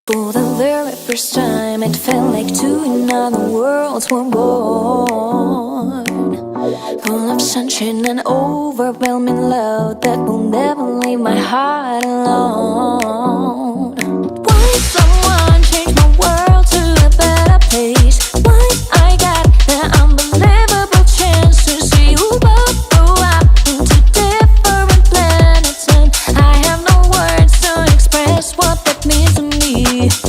For the very first time, it felt like two other worlds were born, full of sunshine and overwhelming love that will never leave my heart alone. Why someone changed my world to a better place? Why I got the unbelievable chance to see you both grow up into different planets, and I have no words to express what that means to me.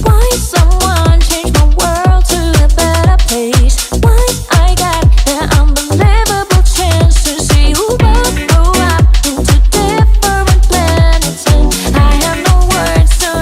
Why someone changed my world to a better place? Why I got the unbelievable chance to see you both grow up into different planets, and I have no words to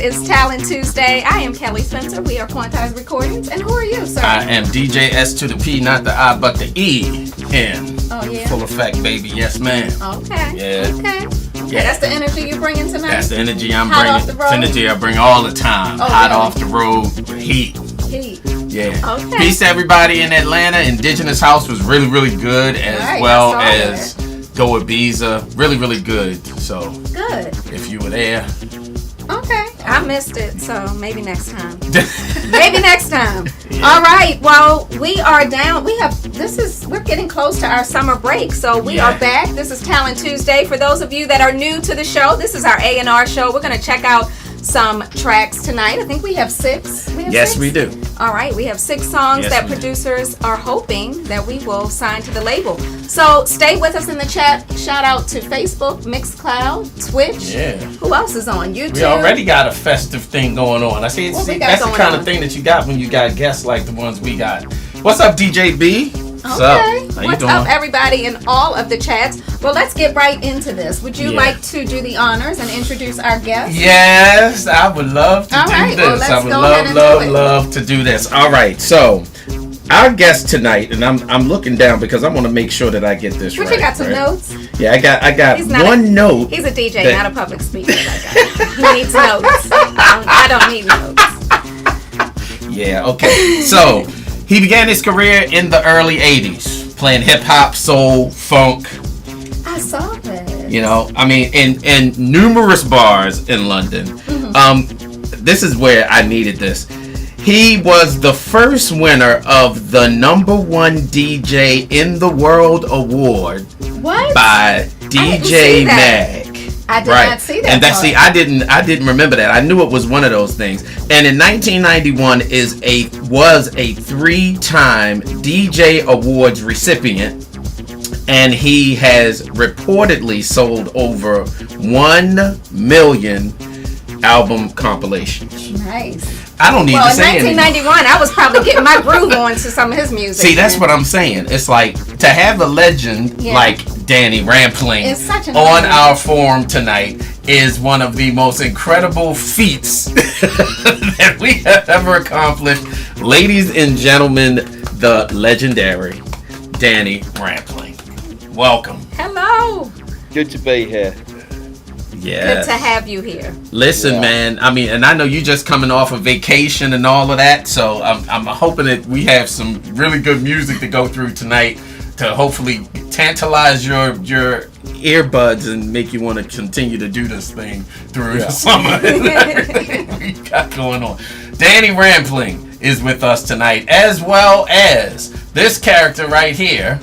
is Talent Tuesday. I am Kelly Spencer. We are Quantized Recordings. And who are you, sir? I am DJ S to the P, not the I, but the E. In full effect, baby. Yes, ma'am. Okay. Yeah. Okay. Yeah. That's the energy you're bringing tonight? That's the energy I'm Hot bringing. off the road? It's energy I bring all the time. Hot really? off the road. Heat. Yeah. Okay. Peace to everybody in Atlanta. Indigenous House was really, really good, as well as Go Ibiza. Really, really good. So good. If you were there. Okay. I missed it, so maybe next time. Maybe next time. Yeah. All right. Well, we are down. We're getting close to our summer break, so we are back. This is Talent Tuesday. For those of you that are new to the show, this is our A&R show. We're going to check out some tracks tonight. I think we have 6. Yes, we do. All right, we have 6 songs that producers are hoping that we will sign to the label. So stay with us in the chat. Shout out to Facebook, Mixcloud, Twitch. Yeah. Who else is on YouTube? We already got a festive thing going on. I see that's the kind of thing that you got when you got guests like the ones we got. What's up, DJ B? What's up? What's up, everybody in all of the chats? Well, let's get right into this. Would you like to do the honors and introduce our guest? Yes, I would love to do this. Well, I would love to do this. All right, so our guest tonight, and I'm looking down because I want to make sure that I get this right. But you got some notes? Yeah, I got one note. He's a DJ, not a public speaker. He needs notes. I don't need notes. Yeah, okay. So he began his career in the early 80s, playing hip-hop, soul, funk. I saw that. You know, I mean, in numerous bars in London. Mm-hmm. This is where I needed this. He was the first winner of the #1 DJ in the World award by DJ Mag. I did not see that. And I didn't remember that. I knew it was one of those things. And in 1991 was a 3-time DJ Awards recipient, and he has reportedly sold over 1 million album compilations. Nice. I don't need to say anything. Well, in 1991, I was probably getting my groove on to some of his music. See, that's what I'm saying. It's like to have a legend like Danny Rampling on our forum tonight is one of the most incredible feats that we have ever accomplished. Ladies and gentlemen, the legendary Danny Rampling. Welcome. Hello. Good to be here. Yeah. Good to have you here. Listen, man. I mean, and I know you just coming off of vacation and all of that, so I'm hoping that we have some really good music to go through tonight to hopefully tantalize your earbuds and make you want to continue to do this thing through the summer and everything we got going on. Danny Rampling is with us tonight, as well as this character right here,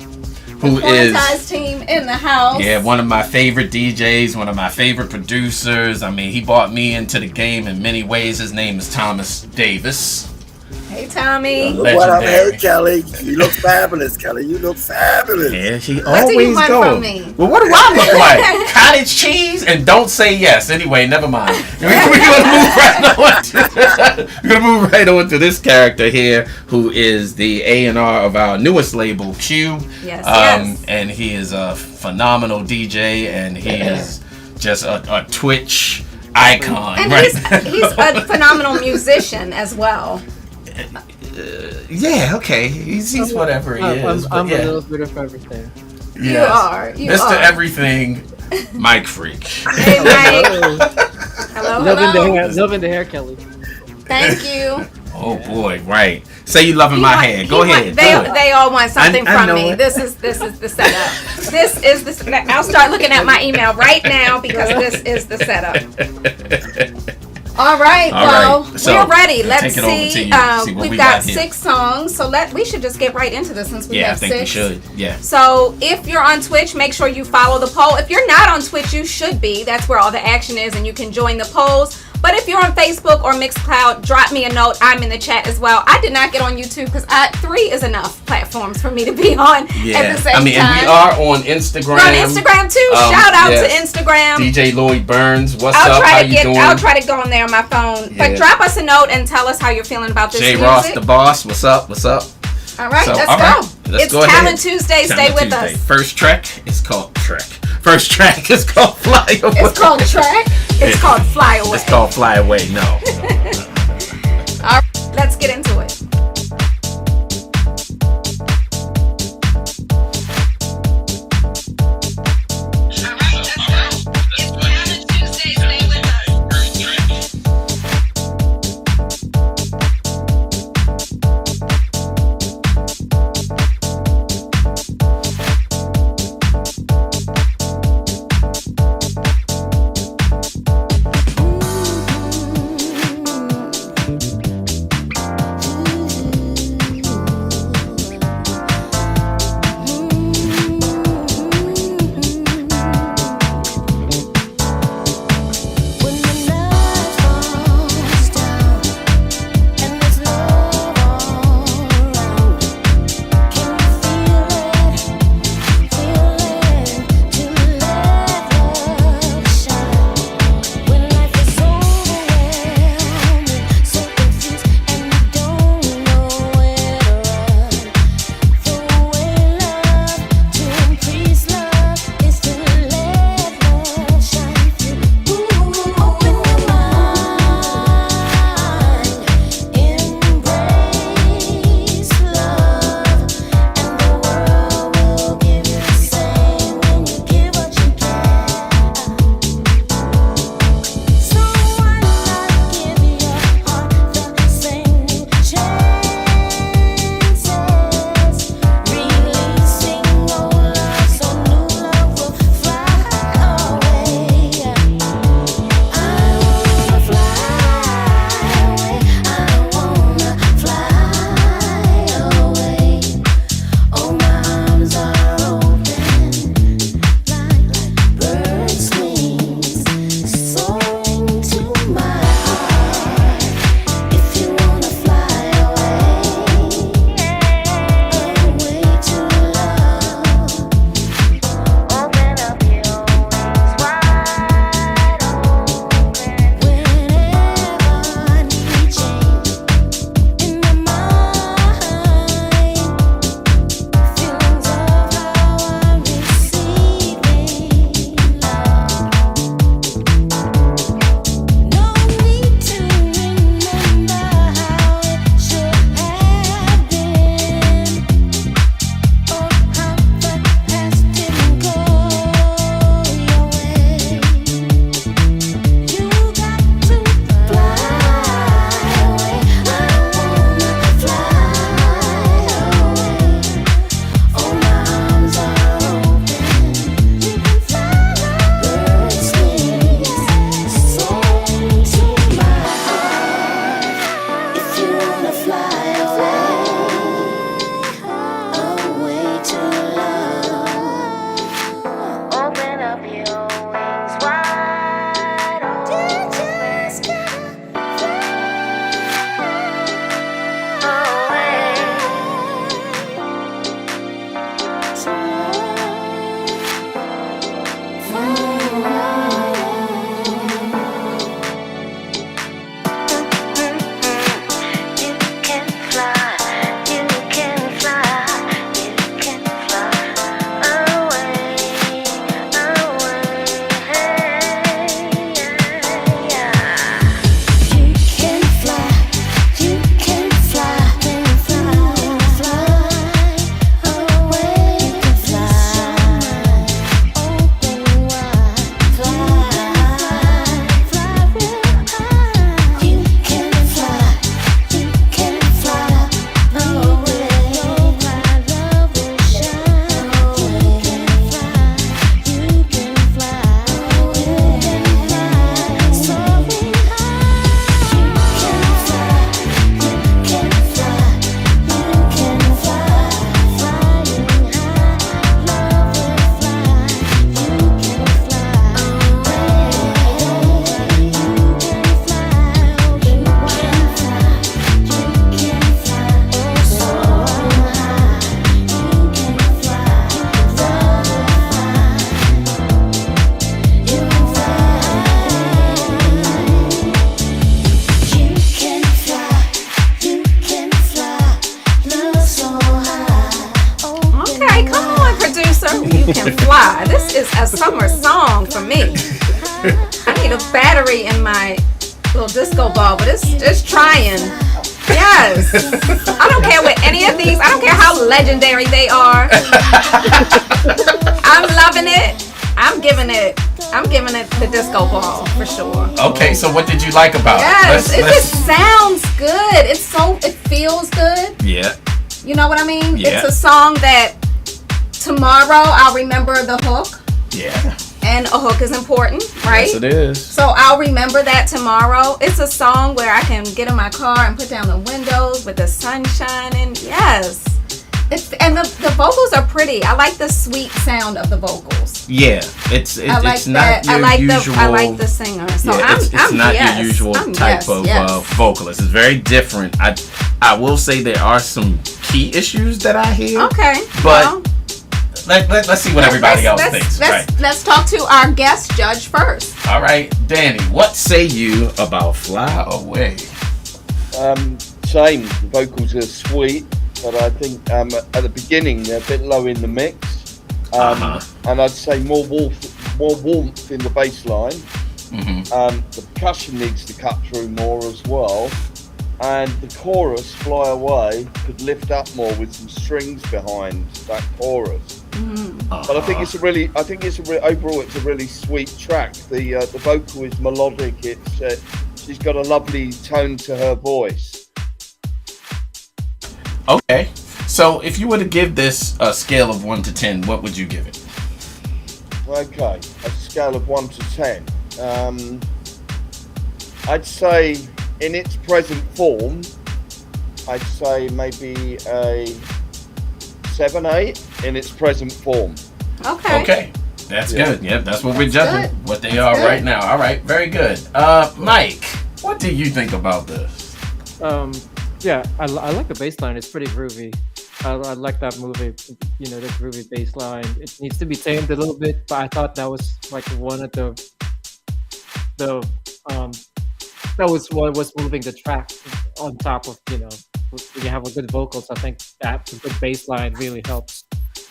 who is Quantized team in the house. Yeah, one of my favorite DJs, one of my favorite producers. I mean, he brought me into the game in many ways. His name is Thomas Davis. Hey, Tommy. What up, hey, Kelly? You look fabulous, Kelly. You look fabulous. Yeah, she what always do you want goes. From me? Well, what do I look like? Cottage cheese and don't say yes. Anyway, never mind. We're gonna move right on to this character here, who is the A&R of our newest label, Q. Yes. And he is a phenomenal DJ, and he is just a Twitch icon. And right? he's a phenomenal musician as well. Yeah, okay. He's whatever he is. I'm a little bit of everything. Yes. You Mr. are. Everything, Mike Freak. Hey, Mike. Hello. Loving the hair, Kelly. Thank you. Oh boy, right. Say you loving my hair. Go ahead. They all want something from me. It. This is the setup. This is the. I'll start looking at my email right now because this is the setup. All right, so we're ready. Let's see. We've got 6 songs, so we should just get right into this since we have 6. Yeah, I think we should. Yeah. So if you're on Twitch, make sure you follow the poll. If you're not on Twitch, you should be. That's where all the action is, and you can join the polls. But if you're on Facebook or Mixcloud, drop me a note. I'm in the chat as well. I did not get on YouTube because 3 is enough platforms for me to be on at the same time. And we are on Instagram. We're on Instagram too. Shout out to Instagram. DJ Lloyd Burns. What's up? How you doing? I'll try to go on there on my phone. But drop us a note and tell us how you're feeling about this music. Ross the boss. What's up? What's up? All right, let's go. It's Talent Tuesday. Stay with us. First track is called Trek. First track is called Fly Away. It's called Track. It's called Fly Away. It's called Fly Away. No. All right, let's get into it. producer, you can fly. This is a summer song for me. I need a battery in my little disco ball, but it's trying. Yes. I don't care what any of these, I don't care how legendary they are. I'm loving it. I'm giving it the disco ball for sure. Okay, so what did you like about Yes, it? it just sounds good. It feels good. Yeah. You know what I mean? Yeah. It's a song that tomorrow I'll remember the hook. Yeah. And a hook is important, right? Yes, it is. So I'll remember that tomorrow. It's a song where I can get in my car and put down the windows with the sun shining. Yes. And the vocals are pretty. I like the sweet sound of the vocals. Yeah, it's not your usual. I like the singer. So yeah, it's not yes. your usual type of vocalist. It's very different. I will say there are some key issues that I hear. Okay, but let's see what everybody else thinks. Let's talk to our guest judge first. All right, Danny, what say you about "Fly Away"? Same. The vocals are sweet. But I think at the beginning they're a bit low in the mix, and I'd say more warmth in the bass line. The percussion needs to cut through more as well, and the chorus "Fly Away" could lift up more with some strings behind that chorus. But I think it's overall it's a really sweet track. The vocal is melodic. She's got a lovely tone to her voice. Okay, so if you were to give this a scale of 1 to 10, what would you give it? Okay, a scale of 1 to 10. I'd say in its present form, I'd say maybe a 7, 8 in its present form. Okay. That's good. Yep, that's what we're judging. Good. What they are right now. All right, very good. Mike, what do you think about this? Yeah, I like the bass line. It's pretty groovy. I like that movie, the groovy bass line. It needs to be tamed a little bit, but I thought that was like one of that was what was moving the track on top of, when you have a good vocals. I think that the good bass line really helps.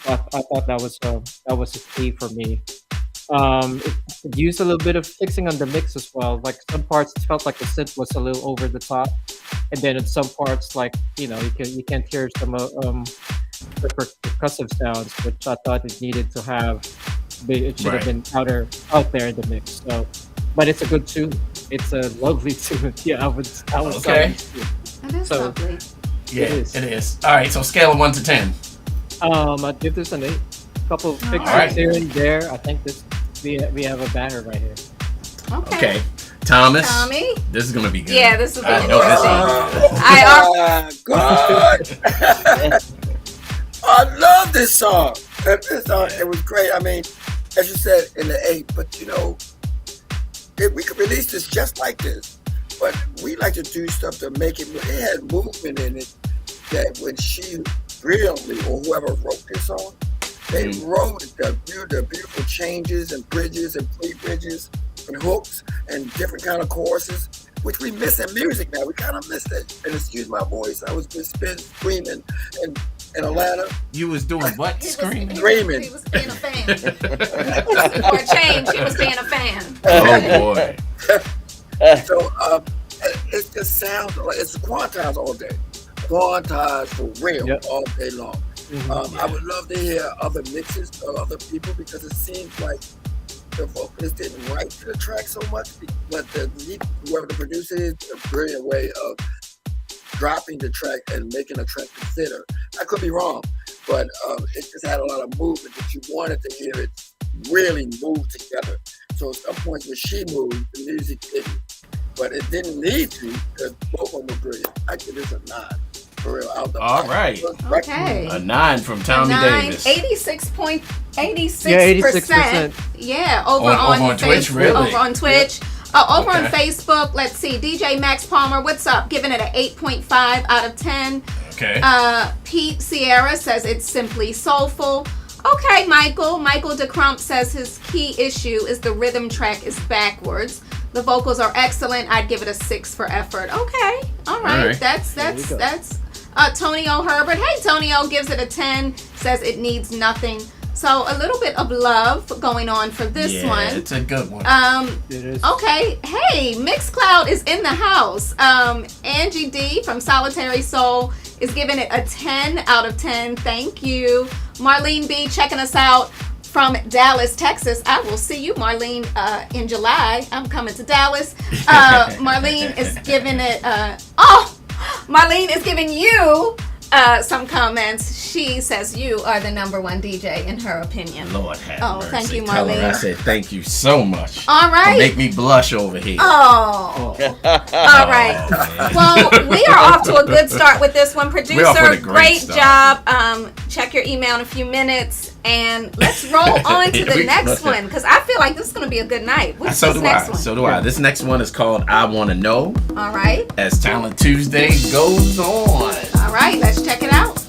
I thought that was a key for me. It used a little bit of fixing on the mix as well. Like some parts, it felt like the synth was a little over the top, and then in some parts, like you can't hear some the percussive sounds, which I thought it needed to have. It should have been out there in the mix. So, but it's a good tune. It's a lovely tune. Yeah, I would. Okay. That is lovely. Yeah, it is. All right, so scale of 1 to 10. I'd give this an 8. Couple of fixes here and there. I think we have a banger right here. Okay. Tommy, this is gonna be good. Yeah, this will be Good. I love this song. This song, it was great. I mean, as you said, in the 8, but we could release this just like this. But we like to do stuff to make it had movement in it that when she brilliantly, or whoever wrote this song, they wrote the beautiful changes and bridges and pre-bridges and hooks and different kind of choruses, which we miss in music now. We kind of miss that. And excuse my voice, I was with Spen screaming in Atlanta. You was doing what? Screaming? Screaming. He was being a fan. For a change, he was being a fan. Oh boy. So it just sounds like it's quantized all day. Quantized for real all day long. I would love to hear other mixes of other people because it seems like the vocalist didn't write to the track so much, but whoever the producer is, a brilliant way of dropping the track and making a track to fit her. I could be wrong, but it just had a lot of movement that you wanted to hear it really move together. So at some points when she moved, the music didn't. But it didn't need to because both of them were brilliant. I give this a 9. For real, all right. Okay. A 9 from Tommy Davis. 86%. 86%. Yeah, over on Facebook, Twitch, really? Over on Twitch. Over on Facebook, let's see. DJ Max Palmer, what's up? Giving it an 8.5 out of 10. Okay. Pete Sierra says it's simply soulful. Okay, Michael DeCrump says his key issue is the rhythm track is backwards. The vocals are excellent. I'd give it a 6 for effort. Okay. All right. That's Tony O. Herbert. Hey, Tony O gives it a 10. Says it needs nothing. So a little bit of love going on for this one. It's a good one. It is. Okay. Hey, Mixcloud is in the house. Angie D from Solitary Soul is giving it a 10 out of 10. Thank you. Marlene B checking us out from Dallas, Texas. I will see you, Marlene, in July. I'm coming to Dallas. Marlene is giving it, Marlene is giving you some comments. She says you are the number one DJ in her opinion. Lord have mercy. Thank you, Tell her Marlene. I said thank you so much. All right. Make me blush over here. Oh. All right. Man. Well, we are off to a good start with this one. We're off Producer, with a great great start. job. Check your email in a few minutes. And let's roll on to Here the we next go. one because I feel like this is going to be a good night. What's So this do I. next one? So do I. This next one is called I Wanna Know, All right. as Talent Tuesday goes on. All right. Let's check it out.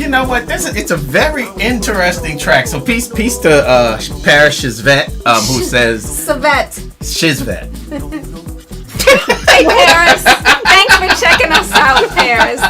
you know what? It's a very interesting track. So peace to Parish's vet, who says Savette. Shizvet. Hey, Paris. Thanks for checking us out, Paris.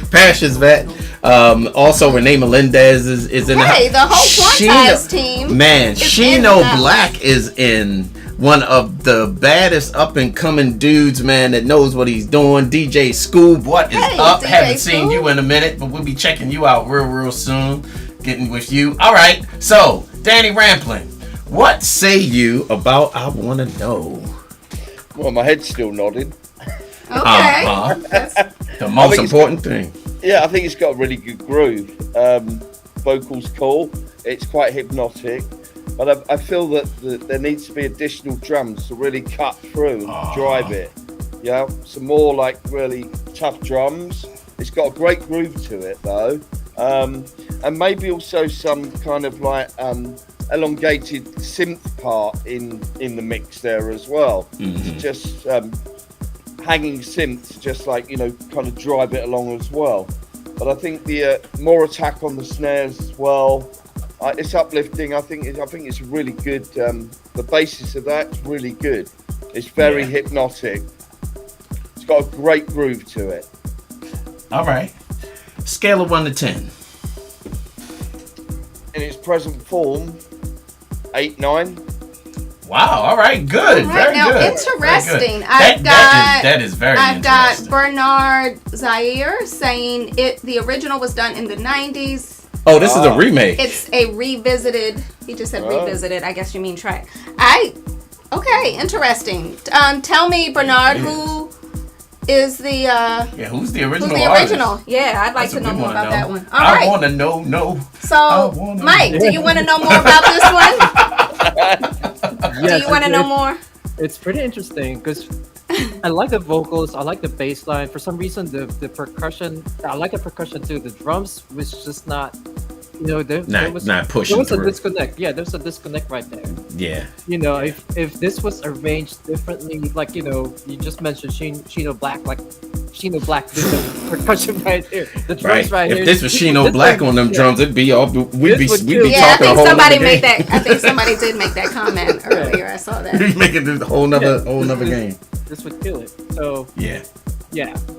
Parish's vet. Also, Renee Melendez is in the whole Quantize team. Man, is Shino in Black is in one of the baddest up and coming dudes, man, that knows what he's doing. DJ Scoob, what is up? DJ Haven't seen Scoob. you in a minute, but we'll be checking you out real soon. Getting with you. All right. So, Danny Rampling, what say you about I Wanna Know? Well, my head's still nodding. Okay. The most important thing. Yeah, I think it's got a really good groove. Vocals cool. It's quite hypnotic. But I feel that there needs to be additional drums to really cut through and drive it. Yeah, some more like really tough drums. It's got a great groove to it though. And maybe also some kind of like elongated synth part in the mix there as well. Mm-hmm. Just hanging synths, just like, you know, kind of drive it along as well. But I think the more attack on the snares as well. It's uplifting. I think it's really good. The basis of that's really good. It's very hypnotic. It's got a great groove to it. All right. Scale of 1 to 10. In its present form, 8, 9. Wow. All right. Good. All right, Very now, good. interesting. Very good. That is very I've interesting. got Bernard Zaire saying the original was done in the 90s. Oh, this is a remake. It's a revisited. He just said revisited. I guess you mean track. Okay, interesting. Tell me, Bernard, who is the who's the original? Who's the original? Yeah, I'd like to know more about that one. All right. I want to know. No. So, Mike, do you want to know more about this one? Yes, Do you want to know more? It's pretty interesting because I like the vocals. I like the bass line. For some reason, the percussion. I like the percussion too. The drums was just not. You know, there was pushing. There was through. a disconnect. Yeah, there's a disconnect right there. Yeah. You know, if this was arranged differently, like, you know, you just mentioned Shino Black, like Shino Black did the percussion right here, the drums right here. If this was Shino Black on them drums, it'd be all we'd be talking I think a whole somebody nother made game. that. I think somebody did make that comment earlier. I saw that. He's making this whole nother game. This would kill it. So yeah,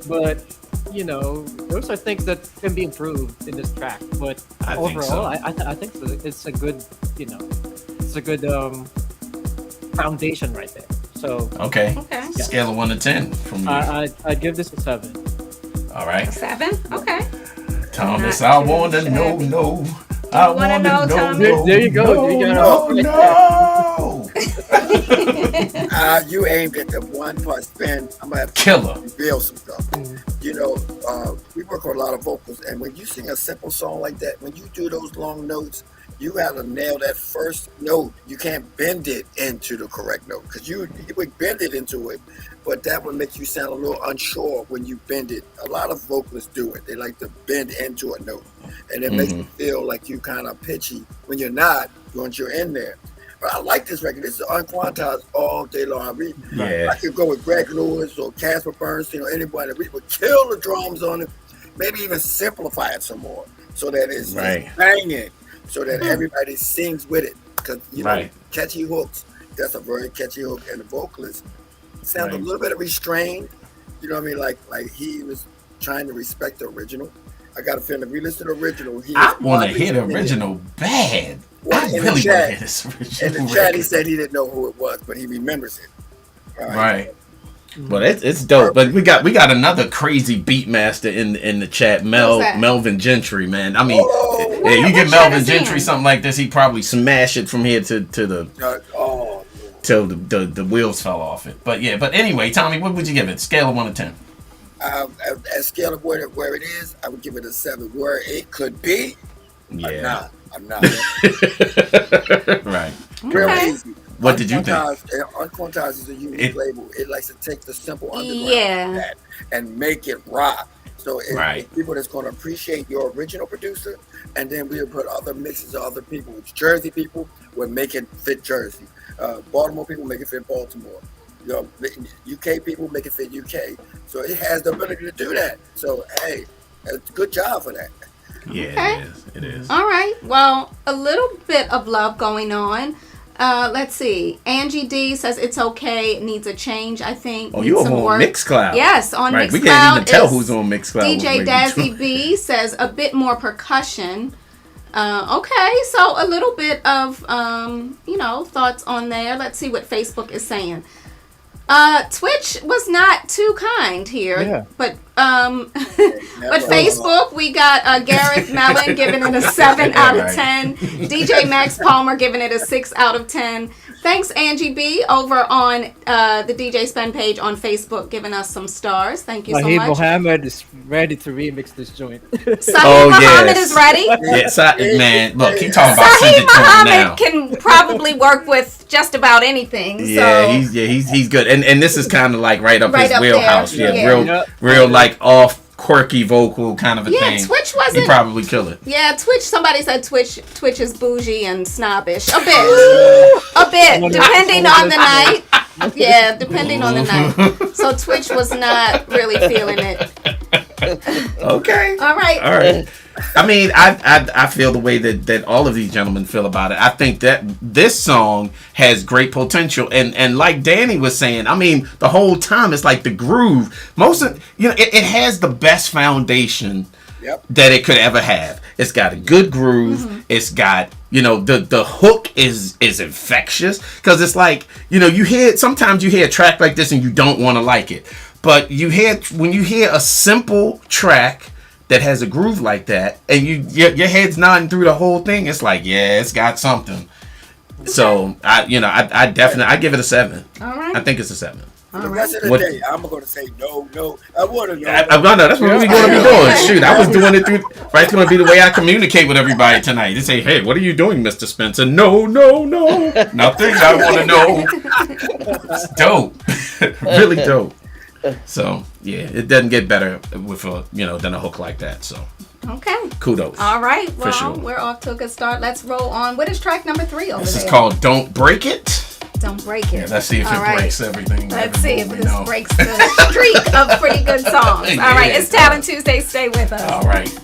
but you know, those are things that can be improved in this track. But I overall, think so. I think it's a good, you know, it's a good foundation right there. So okay. Scale of 1 to 10 from you. I give this a 7. All right. 7. Okay. Thomas, I want to know. I want to know. There you go. No. You aimed at the one part, Spen. I'm gonna have to Killer. reveal some stuff. You know, we work on a lot of vocals, and when you sing a simple song like that, when you do those long notes, you gotta nail that first note. You can't bend it into the correct note because you would bend it into it, but that would make you sound a little unsure when you bend it. A lot of vocalists do it. They like to bend into a note, and it makes you feel like you kind of pitchy when you're not, once you're in there. But I like this record. This is unquantized all day long. I could go with Greg Lewis or Casper Bernstein or anybody. We would kill the drums on it, maybe even simplify it some more so that it's banging, so that everybody sings with it. Because, you know, catchy hooks, that's a very catchy hook. And the vocalist sounds a little bit restrained. You know what I mean? Like he was trying to respect the original. I got a feeling if we listen to the original, I want to hear the original bad. Well, I really want to hear this original. In the chat, he said he didn't know who it was, but he remembers it. Right. Well, it's dope. But we got another crazy beat master in the chat, Melvin Gentry, man. I mean, you give Melvin Gentry something like this, he'd probably smash it from here to the till the wheels fell off it. But anyway, Tommy, what would you give it? Scale of 1 to 10. At scale of where it is, I would give it a 7. Where it could be, I'm not. Right. Real easy. What did you think? Unquantized is a unique label. It likes to take the simple underground and make it rock. So it's people that's going to appreciate your original producer, and then we'll put other mixes of other people. It's Jersey people will make it fit Jersey. Baltimore people make it fit Baltimore. You know, UK people make it fit UK. So it has the ability to do that. So hey, good job for that. Yeah, Okay. it is. It is. All right. Well, a little bit of love going on. Let's see. Angie D says it's okay. It needs a change. I think. Oh, Needs you over some on work. Mixcloud? Yes, on Right. Mixcloud. We can't even tell is who's on Mixcloud. DJ Dazzy B says a bit more percussion. Okay, so a little bit of thoughts on there. Let's see what Facebook is saying. Twitch was not too kind here, Yeah. but Facebook, we got Gareth Mellon giving it a 7 out of 10. DJ Max Palmer giving it a 6 out of 10. Thanks, Angie B, over on the DJ Spen page on Facebook, giving us some stars. Thank you so Mahid much. Mohammed is ready to remix this joint. Sahih Muhammad is ready. Yeah, man, look, he talking about send Sahih it to him now. Muhammad can probably work with just about anything. Yeah, So. he's good, and this is kind of like right up Right his up wheelhouse. there. Yeah, Yeah. real like off quirky vocal kind of a Yeah, thing. Twitch He wasn't. probably kill it. Yeah, Twitch. Somebody said Twitch is bougie and snobbish. A bit, depending on the night. Yeah, depending on the night. So Twitch was not really feeling it. Okay. All right. I mean, I feel the way that all of these gentlemen feel about it. I think that this song has great potential, and like Danny was saying, I mean, the whole time it's like the groove. Most of it has the best foundation that it could ever have. It's got a good groove. Mm-hmm. It's got the hook is infectious, because it's like sometimes you hear a track like this and you don't want to like it, but when you hear a simple track that has a groove like that, and your head's nodding through the whole thing, it's like, yeah, it's got something. Okay. So I definitely give it a 7. All right. I think it's a 7. The rest of the day, I'm going to say no. I want to know. That's what we're going to be doing. Shoot, I was doing it through. Right, it's going to be the way I communicate with everybody tonight. They say, hey, what are you doing, Mr. Spencer? No. Nothing. I want to know. It's dope. Really dope. So, yeah, it doesn't get better with than a hook like that. So, okay. Kudos. All right. Well, sure. We're off to a good start. Let's roll on. What is track number 3 over there? This is called Don't Break It. Don't break it. Yeah, let's see if it breaks everything. Let's see if this breaks the streak of pretty good songs. All right, it's Talent Tuesday. Stay with us. All right.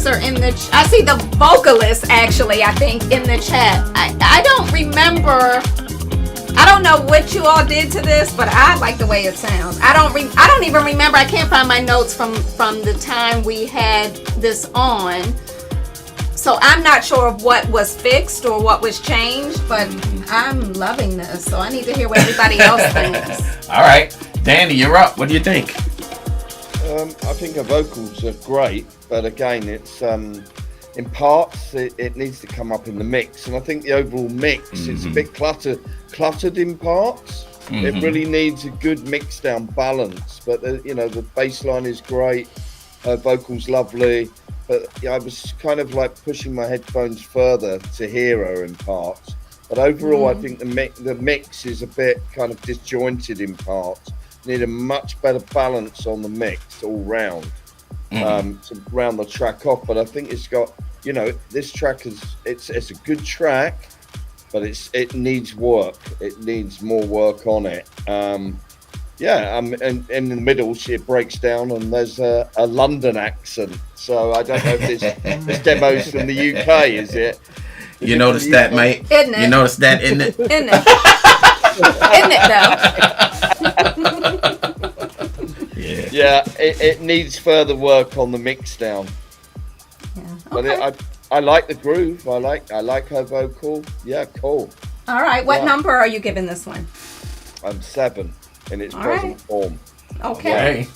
producer in the. I see the vocalist actually. I think in the chat. I don't remember. I don't know what you all did to this, but I like the way it sounds. I don't even remember. I can't find my notes from the time we had this on. So I'm not sure of what was fixed or what was changed, but I'm loving this. So I need to hear what everybody else thinks. All right, Danny, you're up. What do you think? I think her vocals are great, but again, it's in parts it needs to come up in the mix, and I think the overall mix is a bit cluttered in parts. It really needs a good mix down balance. But the bass line is great, her vocals lovely. But I was kind of like pushing my headphones further to hear her in parts. But overall, I think the mix is a bit kind of disjointed in parts. Need a much better balance on the mix all round to round the track off. But I think it's got, this track it's a good track, but it needs work. It needs more work on it. And in the middle, it breaks down and there's a London accent. So I don't know if this demo's from the UK, is it? You noticed that, mate? Isn't it? You noticed that, isn't it? Isn't it? Isn't it, though? Yeah, it needs further work on the mix down. Yeah. But Okay. I like the groove. I like her vocal. Yeah, cool. All right. What Yeah. number are you giving this one? I'm 7 in its All present right. form. Okay. Hey,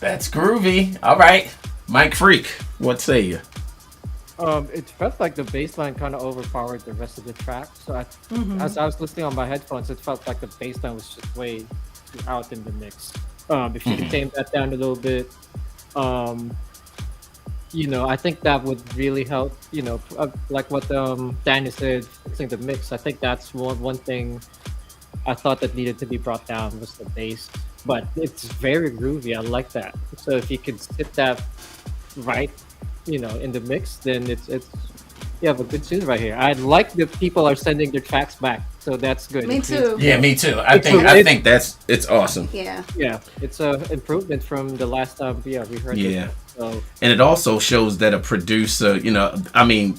that's groovy. All right, Mike Freak, what say you? It felt like the bass line kind of overpowered the rest of the track. So as I was listening on my headphones, it felt like the bass line was just way too out in the mix. If you could tame that down a little bit, I think that would really help. Like what Danny said, fixing the mix. I think that's one thing I thought that needed to be brought down was the bass. But it's very groovy. I like that. So if you could sit that right, in the mix, then it's you have a good tune right here. I like that people are sending their tracks back, so that's good. Me too. Yeah, me too. I think it's awesome. Yeah. Yeah, it's a improvement from the last time. We heard. Yeah. It, so And it also shows that a producer,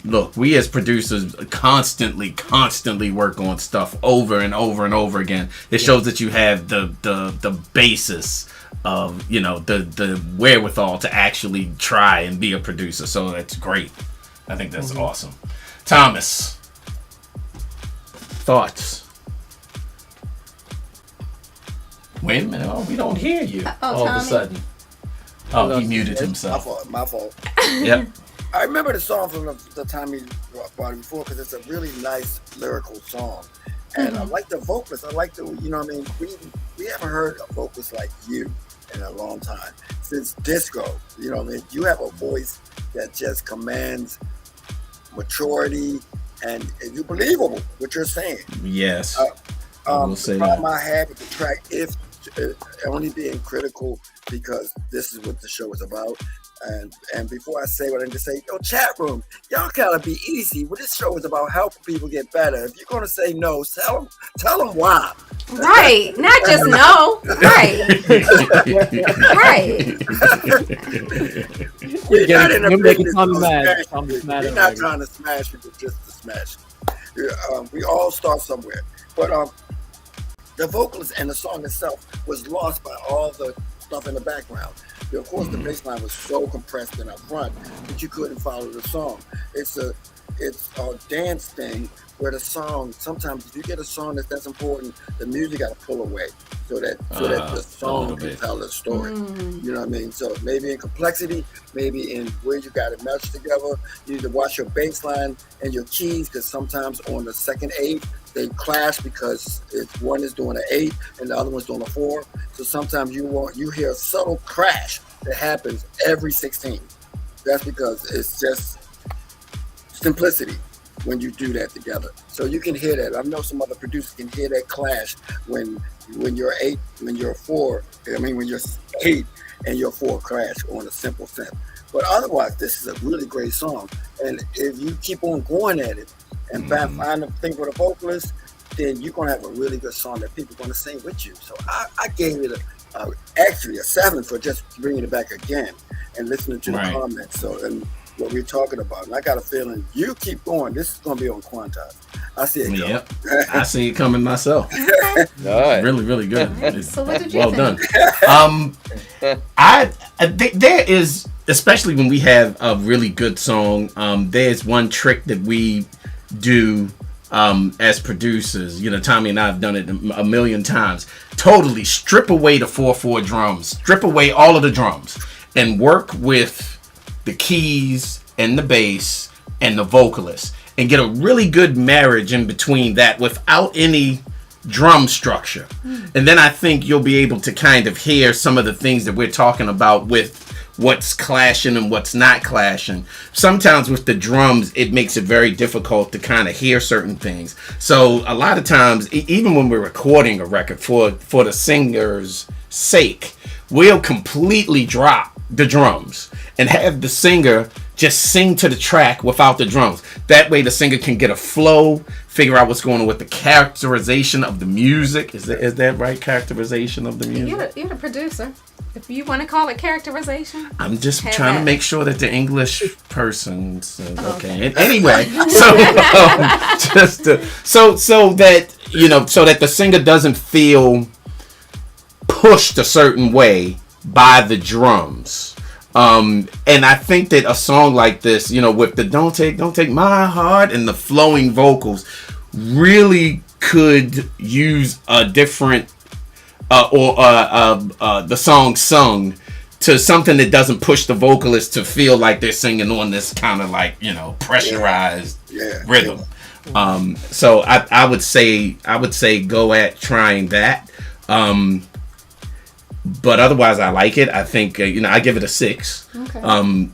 look, we as producers constantly work on stuff over and over and over again. It shows that you have the basis of, the wherewithal to actually try and be a producer. So that's great. I think that's awesome. Thomas, thoughts? Wait a minute. Oh, we don't hear you all of a Tommy. sudden. Oh, he muted himself. My fault. Yep. I remember the song from the time he brought it before because it's a really nice lyrical song. And I like the vocalist. I like we haven't heard a vocalist like you in a long time. Since disco, you have a voice that just commands maturity and you're believable what you're saying. Yes. The We'll say problem that. I had with the track is only being critical because this is what the show is about. And before I say what I need to say, chat room, y'all gotta be easy. Well, this show is about helping people get better. If you're gonna say no, tell them why. Right. Not just no. Right. Right. We're not in the you're making business Tommy of mad. smashing Tommy's people. mad We're at not me. trying to smash people just to smash. We all start somewhere. But the vocalist and the song itself was lost by all the stuff in the background. Of course, the bass line was so compressed and up front that you couldn't follow the song. It's a dance thing where the song, sometimes if you get a song that's important, the music got to pull away so that the song can tell the story. You know what I mean? So maybe in complexity, maybe in where you got it meshed together, you need to watch your bass line and your keys because sometimes on the second eighth, they clash because one is doing an 8 and the other one's doing a 4. So sometimes you hear a subtle crash that happens every 16. That's because it's just simplicity when you do that together. So you can hear that. I know some other producers can hear that clash when you're 8, when you're 4. When you're 8 and you're 4 crash on a simple synth. But otherwise, this is a really great song. And if you keep on going at it, and find a thing with a vocalist, then you're gonna have a really good song that people are gonna sing with you. So I gave it actually a 7 for just bringing it back again and listening to the comments. So and what we're talking about. And I got a feeling you keep going. This is going to be on Quantize. I see it coming. Yep. I see it coming myself. All right. Really, really good. So what did you Well think? done. There is, especially when we have a really good song, there's one trick that we do as producers. You know, Tommy and I have done it a million times. Totally strip away the 4/4 drums, strip away all of the drums, and work with the keys and the bass and the vocalist, and get a really good marriage in between that without any drum structure. And then I think you'll be able to kind of hear some of the things that we're talking about with what's clashing and what's not clashing. Sometimes with the drums, it makes it very difficult to kind of hear certain things. So a lot of times, even when we're recording a record for the singer's sake, we'll completely drop the drums and have the singer just sing to the track without the drums. That way the singer can get a flow, figure out what's going on with the characterization of the music. Is that right? Characterization of the music? You're the producer. If you want to call it characterization. I'm just Have trying that. to make sure that the English person says okay. Anyway, so that, you know, so that the singer doesn't feel pushed a certain way by the drums. And I think that a song like this, you know, with the don't take my heart and the flowing vocals, really could use a different the song sung to something that doesn't push the vocalist to feel like they're singing on this kind of like, you know, pressurized rhythm. So I would say go at trying that. But otherwise, I like it. I think you know, I give it a 6. Okay.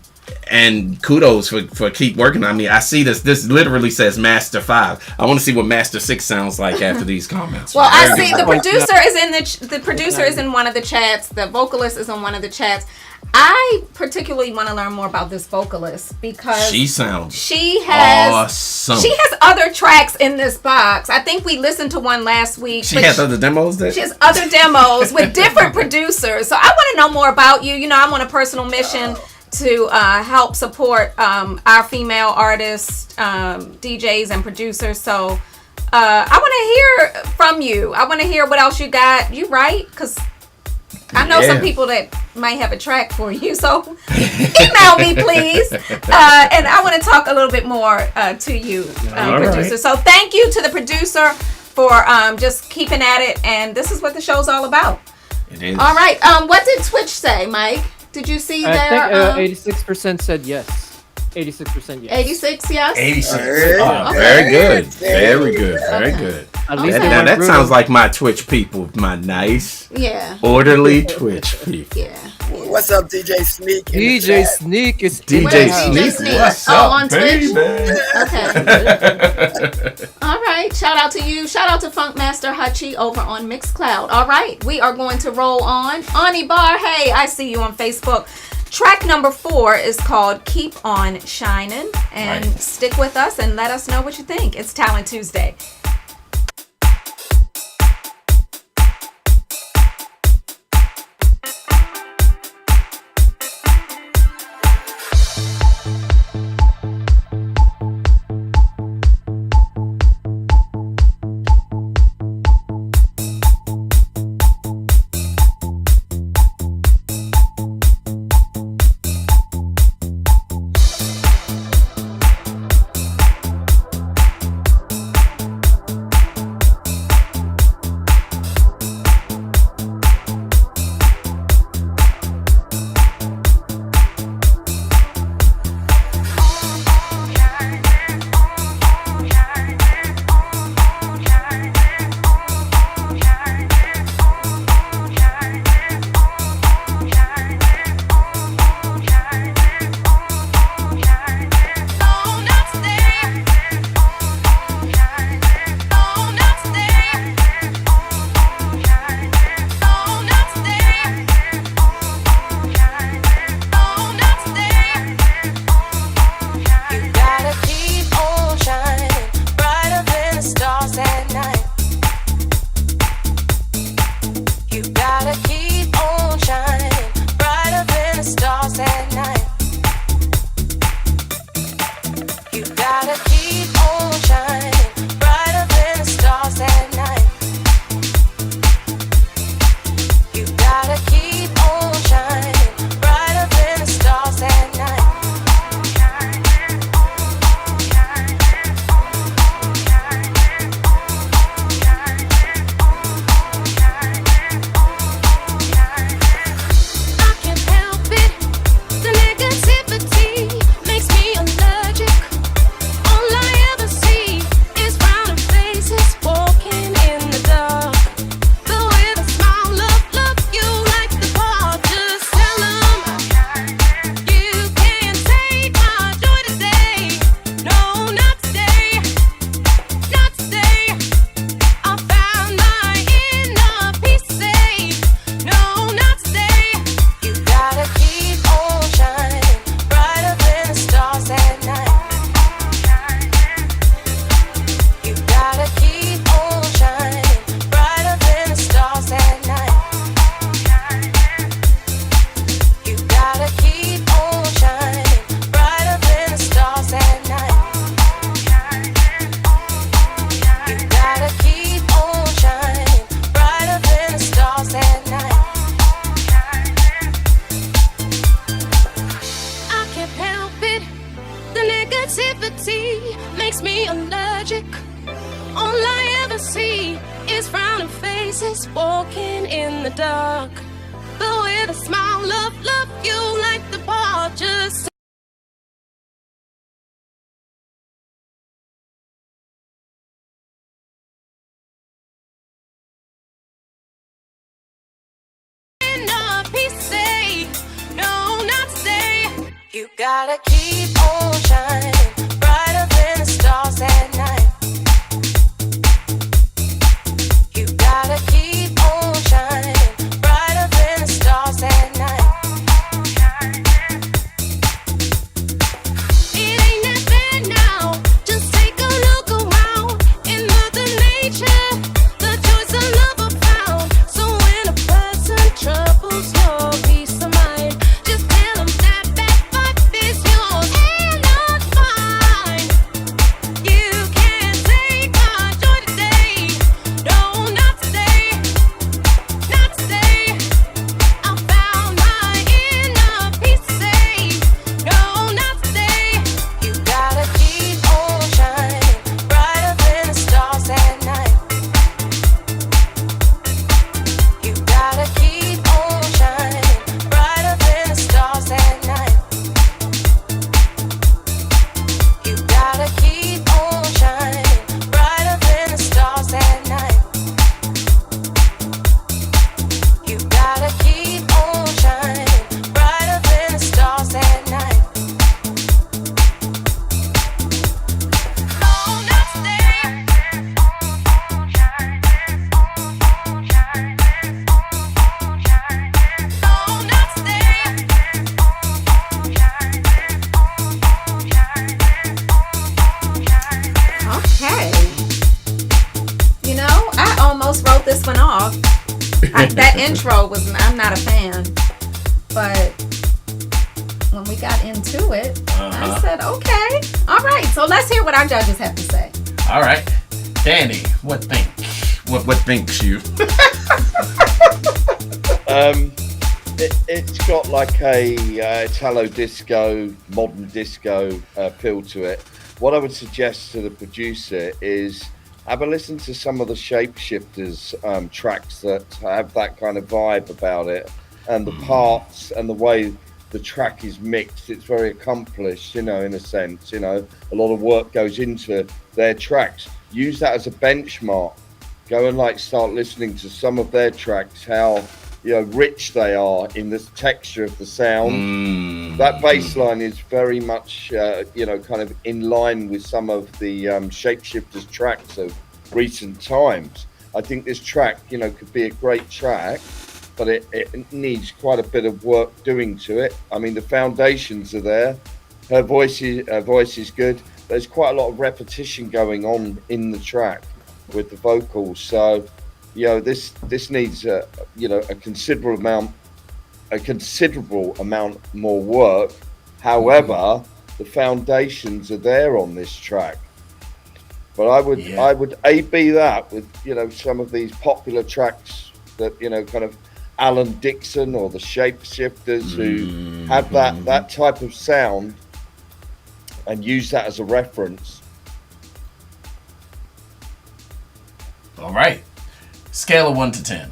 And kudos for keep working on me. I see this. This literally says Master 5. I want to see what Master 6 sounds like after these comments. Well, I Very see good. the producer is in the producer is in one of the chats. The vocalist is in one of the chats. I particularly want to learn more about this vocalist because She sounds she has awesome. She has other tracks in this box. I think we listened to one last week. She but has other demos that She has other demos with different producers. So I want to know more about you. You know, I'm on a personal mission to help support our female artists, DJs, and producers. So I want to hear from you. I want to hear what else you got. You write? Because I know some people that might have a track for you. So email me, please. And I want to talk a little bit more to you, producer. Right. So thank you to the producer for just keeping at it. And this is what the show's all about. it is. All right. What did Twitch say, Mike? Did you see I their think 86% said yes. 86% yes. 86? Yes. 86. Okay. Oh, very good. Very good. Very good. At least Okay. they Now went that brutal. sounds like my Twitch people, my nice, Yeah. orderly Twitch people. Yeah. What's up, DJ Sneak? in the DJ chat? Sneak is DJ Where is Sneak, DJ Sneak? what's Oh, up, on Twitch? baby? Okay. All right. Shout out to you. Shout out to Funkmaster Hutchie over on Mixcloud. All right. We are going to roll on. Ani Bar, hey, I see you on Facebook. Track number 4 is called Keep On Shining. And Right. stick with us and let us know what you think. It's Talent Tuesday. I see is frowning faces walking in the dark. But with a smile, love you like the ball. Just enough, he say, no, not today. You gotta keep on shining, brighter than the stars at night. You gotta keep on shining, brighter than the stars at night. It ain't that bad now, just take a look around. In Mother Nature, the joys of love are found. So when a person troubles your peace of mind, just tell them that vibe is yours and not mine. You can't take my joy today, no, not today, not today. I found my inner peace today, no, not today. You gotta keep on shining, brighter than the stars at night. You gotta keep on shining, brighter than the stars at night. You gotta keep on shining, brighter than the stars at night. You gotta keep on shining, brighter than the stars at night. No, not today. No, not today. Okay. You know, I almost wrote this one off. That intro was, I'm not a fan. But when we got into it, I said, okay. All right. So let's hear what our judges have to say. All right, Danny, what think? What thinks you? It's got like a Italo disco, modern disco feel to it. What I would suggest to the producer is have a listen to some of the Shapeshifters tracks that have that kind of vibe about it, and the parts and the way the track is mixed. It's very accomplished, in a sense. A lot of work goes into their tracks. Use that as a benchmark. Go and start listening to some of their tracks, how rich they are in the texture of the sound. That bass line is very much kind of in line with some of the Shapeshifters tracks of recent times. I think this track could be a great track, but it needs quite a bit of work doing to it. I mean, the foundations are there. Her voice is good. There's quite a lot of repetition going on in the track with the vocals, so this needs a considerable amount more work. However, the foundations are there on this track. But I would A/B that with some of these popular tracks that kind of Alan Dixon or the Shapeshifters who have that type of sound, and use that as a reference. All right. Scale of 1 to 10.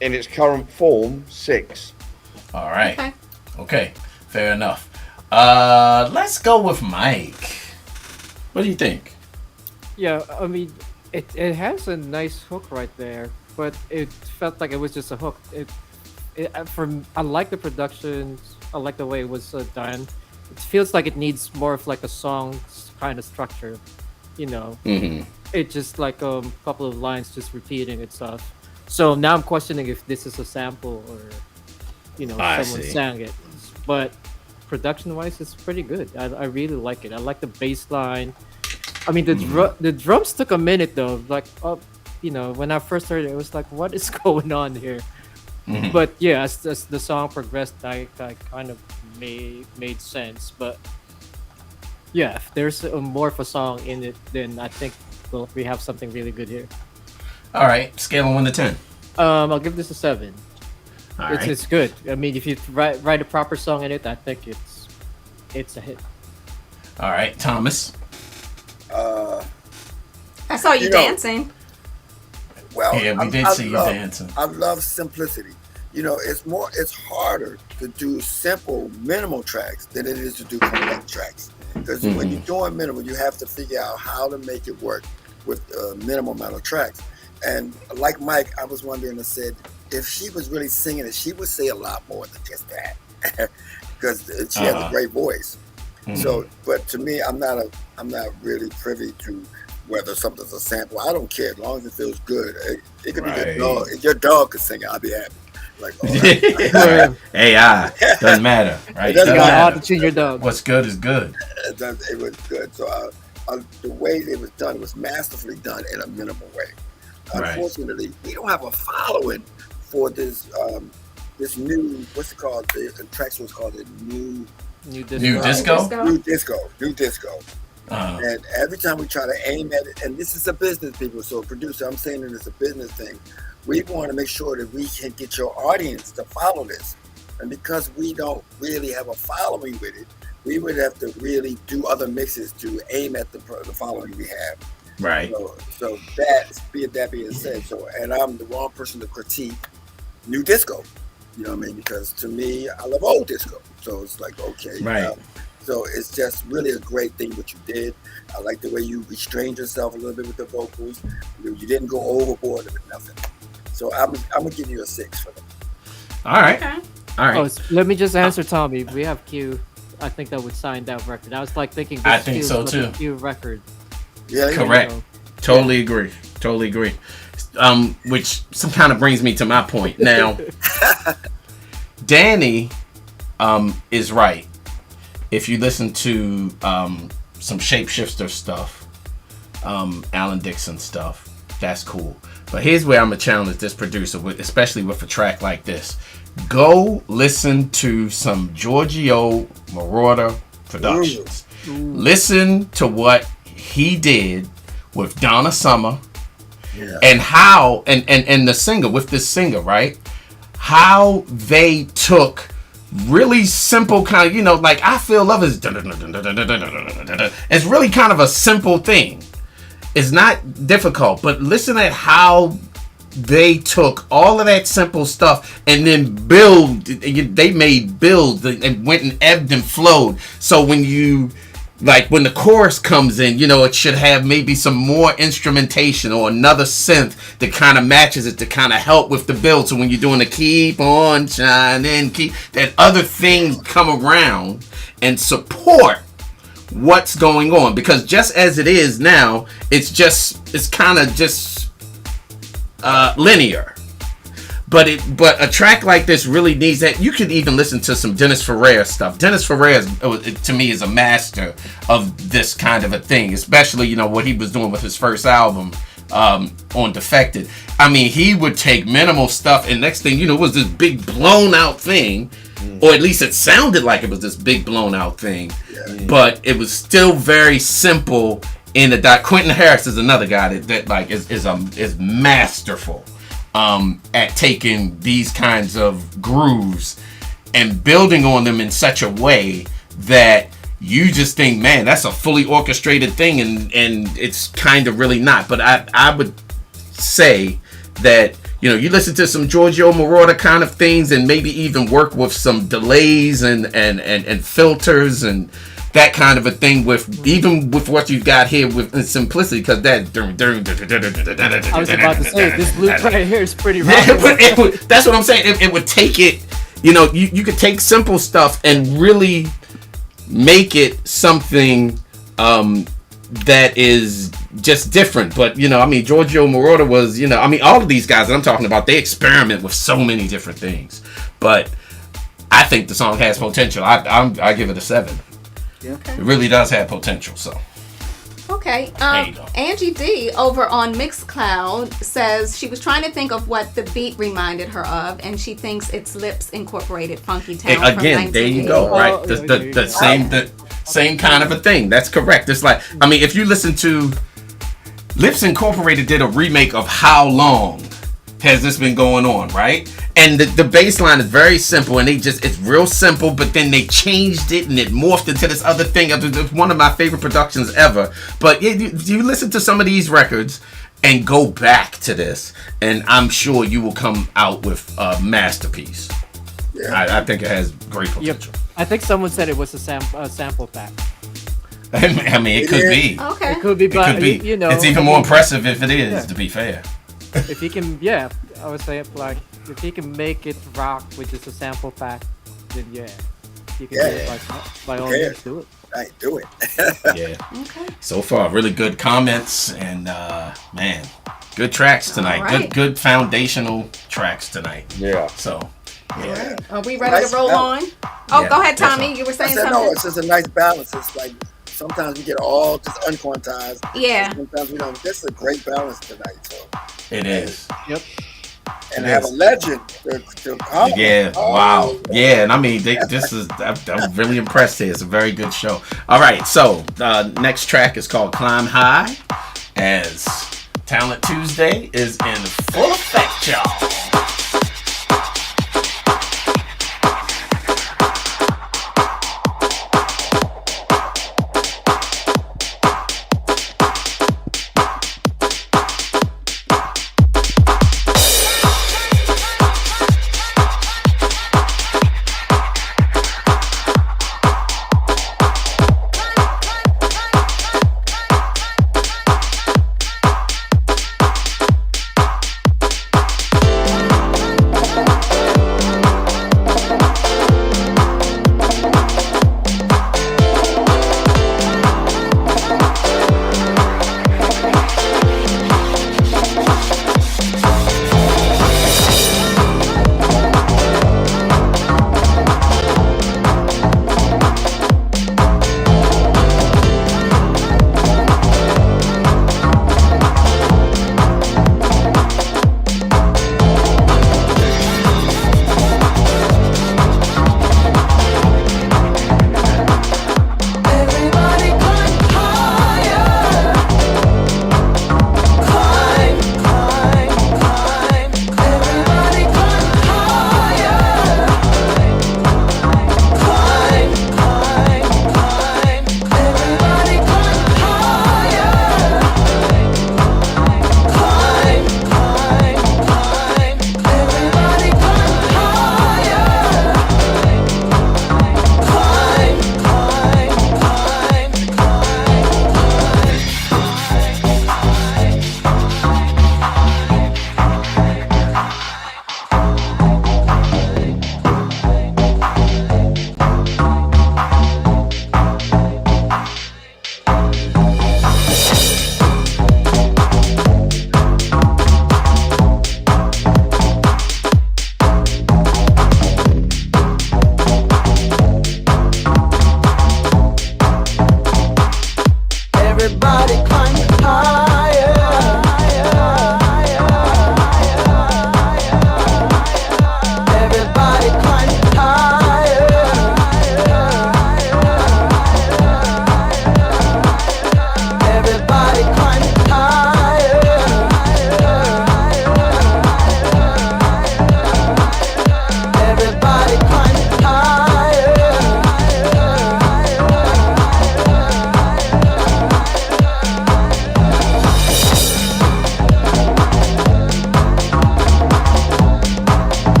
In its current form, 6. All right. Okay. Fair enough. Let's go with Mike. What do you think? Yeah, I mean, it has a nice hook right there, but it felt like it was just a hook. I like the production. I like the way it was done. It feels like it needs more of like a song kind of structure, It's just like a couple of lines just repeating itself. So now I'm questioning if this is a sample or, someone sang it. But production-wise, it's pretty good. I really like it. I like the bass line. I mean, the drums took a minute though. Like, when I first heard it, it was like, what is going on here? But yeah, as the song progressed, I kind of made sense. But yeah, if there's more of a song in it, then I think we have something really good here. All right, scale of 1 to 10. I'll give this a 7. All right. It's good. I mean, if you write a proper song in it, I think it's a hit. All right, Thomas. saw you dancing. Well, Yeah, we did see you dancing. I love simplicity. It's harder to do simple minimal tracks than it is to do complex tracks. Because when you're doing minimal, you have to figure out how to make it work with minimal amount of tracks. And like Mike, I was wondering, I said, if she was really singing it, she would say a lot more than just that, because she has a great voice. So, but to me, I'm not really privy to whether something's a sample. I don't care as long as it feels good. It could be your dog. If your dog could sing it, I'll be happy. Like, AI doesn't matter, right? It doesn't matter. To your dog. What's good is good. It was good. So the way it was done was masterfully done in a minimal way. Unfortunately, we don't have a following for this this new, what's it called? The track was called the new disco. And every time we try to aim at it, and this is a business, people. So producer, I'm saying that it's a business thing. We want to make sure that we can get your audience to follow this. And because we don't really have a following with it, we would have to really do other mixes to aim at the following we have. Right. So that being said, and I'm the wrong person to critique new disco. You know what I mean? Because to me, I love old disco. So it's like, okay. Right. So it's just really a great thing what you did. I like the way you restrained yourself a little bit with the vocals. You didn't go overboard with nothing. So I'm gonna give you a 6 for them. All right. Okay. All right. Oh, let me just answer Tommy. We have Q. I think that would sign that record. I was like thinking. I think so too. Q record. Yeah. Correct. Totally agree. Which some kind of brings me to my point. Now, Danny is right. If you listen to some Shapeshifter stuff, Alan Dixon stuff, that's cool. But here's where I'm gonna challenge this producer, especially with a track like this. Go listen to some Giorgio Moroder productions. Ooh. Listen to what he did with Donna Summer, and how and the singer with this singer, right? How they took really simple kind of, like I Feel Love is it's really kind of a simple thing. It's not difficult, but listen at how they took all of that simple stuff and then they made builds and went and ebbed and flowed. So when the chorus comes in, it should have maybe some more instrumentation or another synth that kind of matches it to kind of help with the build. So when you're doing the keep on shining, that other thing come around and support what's going on, because just as it is now, it's kind of just linear. But a track like this really needs that. You could even listen to some Dennis Ferrer stuff. Dennis Ferrer, to me, is a master of this kind of a thing, especially what he was doing with his first album on Defected. I mean, he would take minimal stuff, and next thing it was this big blown out thing. Or at least it sounded like it was this big blown out thing, but it was still very simple. Quentin Harris is another guy that is masterful at taking these kinds of grooves and building on them in such a way that you just think, man, that's a fully orchestrated thing, and it's kind of really not. But I would say that you listen to some Giorgio Moroder kind of things, and maybe even work with some delays and filters and that kind of a thing even with what you've got here with simplicity, because that. I was about to say this loop right here is pretty rough. That's what I'm saying. It would take it. You could take simple stuff and really make it something that is just different. But Giorgio Moroder was, all of these guys that I'm talking about, they experiment with so many different things. But I think the song has potential. I give it a 7. Okay. It really does have potential. So okay. Angie D over on Mixcloud says she was trying to think of what the beat reminded her of, and she thinks it's Lips Incorporated Funky Town. Again, there you go. Right, the same kind of a thing. That's correct. It's like, if you listen to Lips Incorporated, did a remake of How Long Has This Been Going On, right? And the bass line is very simple, and it's real simple, but then they changed it and it morphed into this other thing. It's one of my favorite productions ever. But you listen to some of these records and go back to this, and I'm sure you will come out with a masterpiece. Yeah. I think it has great potential. Yep. I think someone said it was a sample pack. I mean, it could be. Okay. It could be, but It could be. you know, it's even more impressive if it is, to be fair. If he can, I would say like if he can make it rock with just a sample pack, then he can do it. Like, by all means, do it. Right, do it. Yeah. Okay. So far, really good comments, and man, good tracks tonight. Right. Good foundational tracks tonight. Yeah. So, yeah. Right. Are we ready to roll on? Oh, Yeah, go ahead, that's Tommy. all. You were saying I said, something? no, it's just a nice balance. It's like sometimes we get all just unquantized. Yeah. Sometimes we don't. This is a great balance tonight. So. It is. Yep. And have a legend to come. Yeah, wow. Yeah, and I mean, I'm really impressed here. It's a very good show. All right, so next track is called Climb High, as Talent Tuesday is in full effect, y'all.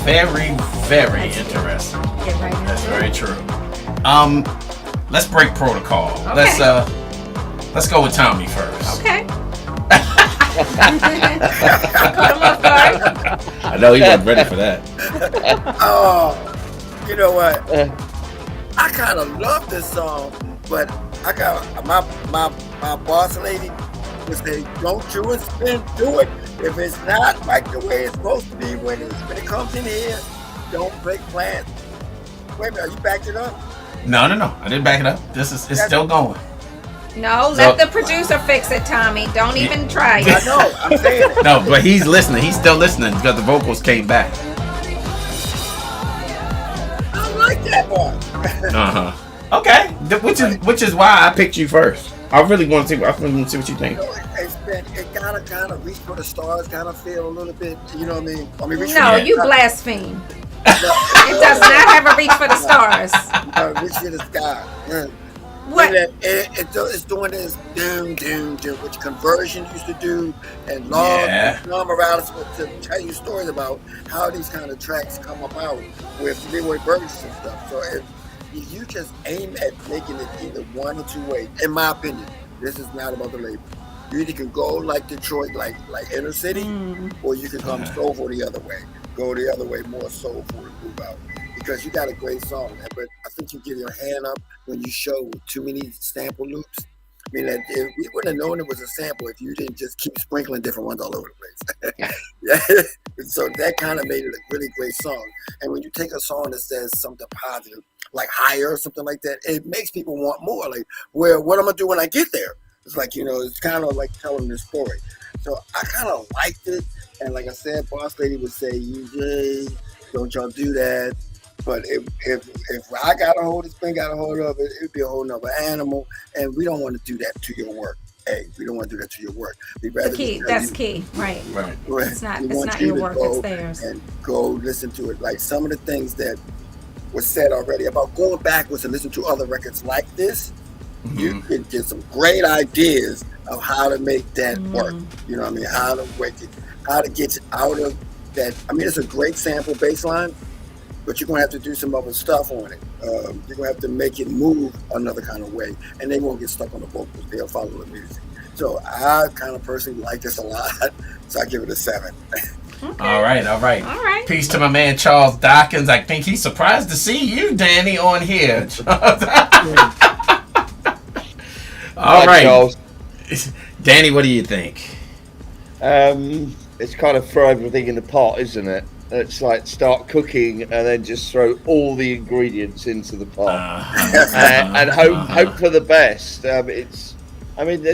Very, very interesting. Get right into That's it. very true. Let's break protocol. Okay. Let's go with Tommy first. Okay. Caught him off guard. I know he wasn't ready for that. Oh, you know what? I kind of love this song, but I got my boss lady would say, "Don't you and Spen do it if it's not like the way it's supposed to be when it comes in here. Don't break plans." Wait a minute, you backed it up? No. I didn't back it up. It's still going. No, let the producer fix it, Tommy. Don't even try I it. know, I'm saying it. No, but he's listening. He's still listening because the vocals came back. I like that one. Okay. Which is why I picked you first. I really want to see. I want to see what you think. It's been, it gotta kind of reach for the stars, kind of feel a little bit, you know what I mean? Reach for No, the you blaspheme. It does not have a reach for the stars. reach for the sky. Yeah. What? It's doing this doom, which Conversion used to do, and Long Morales to tell you stories about how these kind of tracks come about with Leroy Burgess and stuff. So if you just aim at making it either one or two ways, in my opinion, this is not about the label. You either can go like Detroit, like Inner City, or you can come soulful the other way. Go the other way, more soulful and move out. Because you got a great song, but I think you give your hand up when you show too many sample loops. I mean, if we wouldn't have known it was a sample if you didn't just keep sprinkling different ones all over the place. So that kind of made it a really great song. And when you take a song that says something positive, like Higher or something like that, it makes people want more. Like, what I'm gonna do when I get there? It's like, it's kind of like telling this story. So I kind of liked it. And like I said, Boss Lady would say, don't y'all do that. But if I got a hold of Spen, got a hold of it, it'd be a whole nother animal. And we don't want to do that to your work. Hey, we don't want to do that to your work. We'd rather That's key, right? It's not your work, it's theirs. And go listen to it. Like some of the things that was said already about going backwards and listen to other records like this, you can get some great ideas of how to make that work. You know what I mean? How to get out of that. I mean, it's a great sample bass line, but you're going to have to do some other stuff on it. You're going to have to make it move another kind of way, and they won't get stuck on the vocals. They'll follow the music. So I kind of personally like this a lot, so I give it a 7. Okay. All right. Peace to my man Charles Dawkins. I think he's surprised to see you, Danny, on here. All right, Charles. Danny, what do you think? It's kind of throw everything in the pot, isn't it? It's like start cooking and then just throw all the ingredients into the pot and hope for the best. There's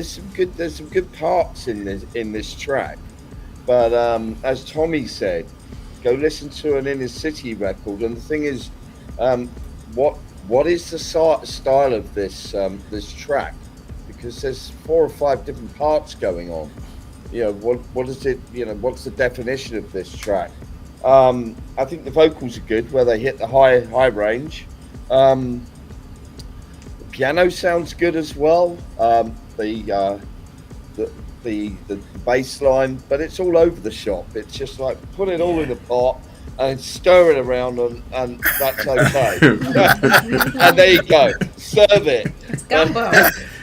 some good parts in this track, but as Tommy said, go listen to an Inner City record. And the thing is, what is the style of this track? Because there's 4 or 5 different parts going on. What is it? What's the definition of this track? I think the vocals are good where they hit the high range. The piano sounds good as well. The bass line, but it's all over the shop. It's just like put it all in a pot and stir it around, and that's okay. And there you go, serve it. It's gumbo.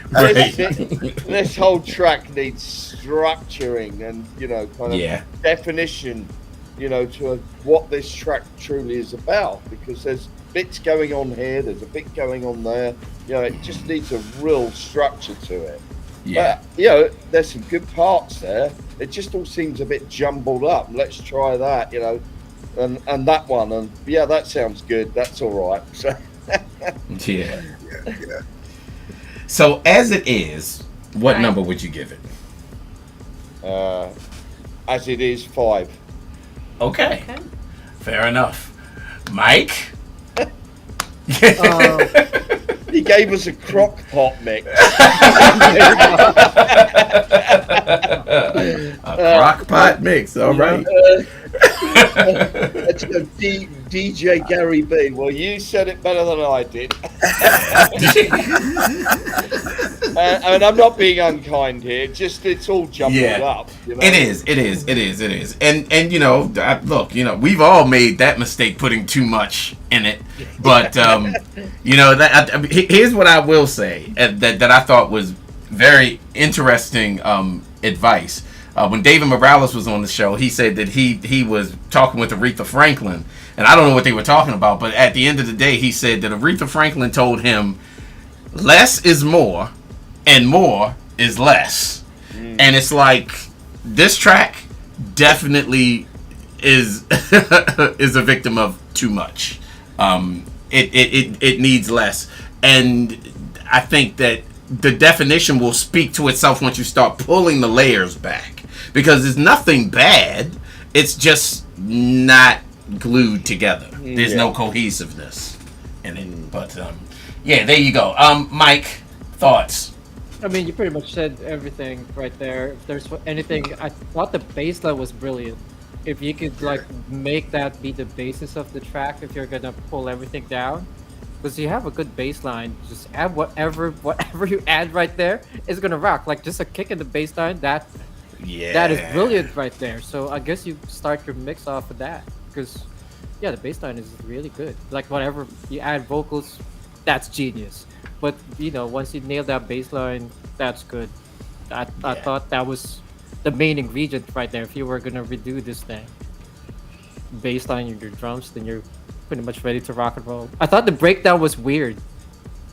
This whole track needs structuring and kind of definition, to what this track truly is about, because there's bits going on here, there's a bit going on there. It just needs a real structure to it. But there's some good parts there. It just all seems a bit jumbled up. Let's try that, and that one, and that sounds good. That's all right. So yeah. So as it is, what number would you give it? As it is, 5. Okay. Fair enough. Mike? He gave us a crock pot mix. A crock pot mix, all right. Let's go DJ Gary B. Well, you said it better than I did. And I'm not being unkind here. Just it's all jumbled up. You know? It is. And look, we've all made that mistake putting too much in it. But here's what I will say that I thought was very interesting advice. When David Morales was on the show, he said that he was talking with Aretha Franklin, and I don't know what they were talking about, but at the end of the day, he said that Aretha Franklin told him, less is more, and more is less. And it's like, this track definitely is is a victim of too much. It needs less, and I think that the definition will speak to itself once you start pulling the layers back. Because there's nothing bad. It's just not glued together. There's no cohesiveness in it. But there you go. Mike, thoughts? I mean, you pretty much said everything right there. If there's anything, I thought the bass line was brilliant. If you could make that be the basis of the track, if you're gonna pull everything down, because you have a good bass line, just add whatever you add right there is gonna rock. Like just a kick in the bass line, that is brilliant right there. So I guess you start your mix off of that, because the bass line is really good. Like whatever you add vocals, that's genius. But once you nail that bass line, that's good. I thought that was the main ingredient right there. If you were gonna redo this thing, bass line and your drums, then you're pretty much ready to rock and roll. I thought the breakdown was weird.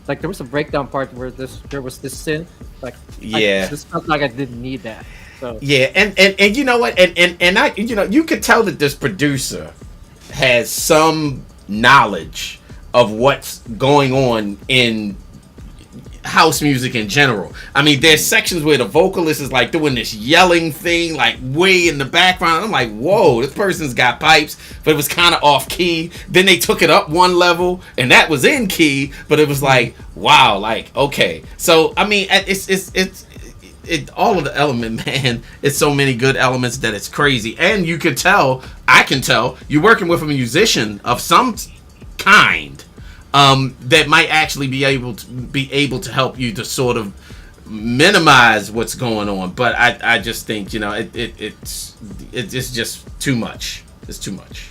Like there was a breakdown part where there was this synth. Like I just felt like I didn't need that. So and you know what? And I you could tell that this producer has some knowledge of what's going on in house music in general. I mean, there's sections where the vocalist is like doing this yelling thing, like way in the background. I'm like, whoa, this person's got pipes, but it was kind of off key. Then they took it up one level, and that was in key, but it was like, wow, like okay. So I mean, it's all of the element, man. It's so many good elements that it's crazy, and you could tell. I can tell you're working with a musician of some kind. That might actually be able to help you to sort of minimize what's going on. But I just think it's just too much. It's too much.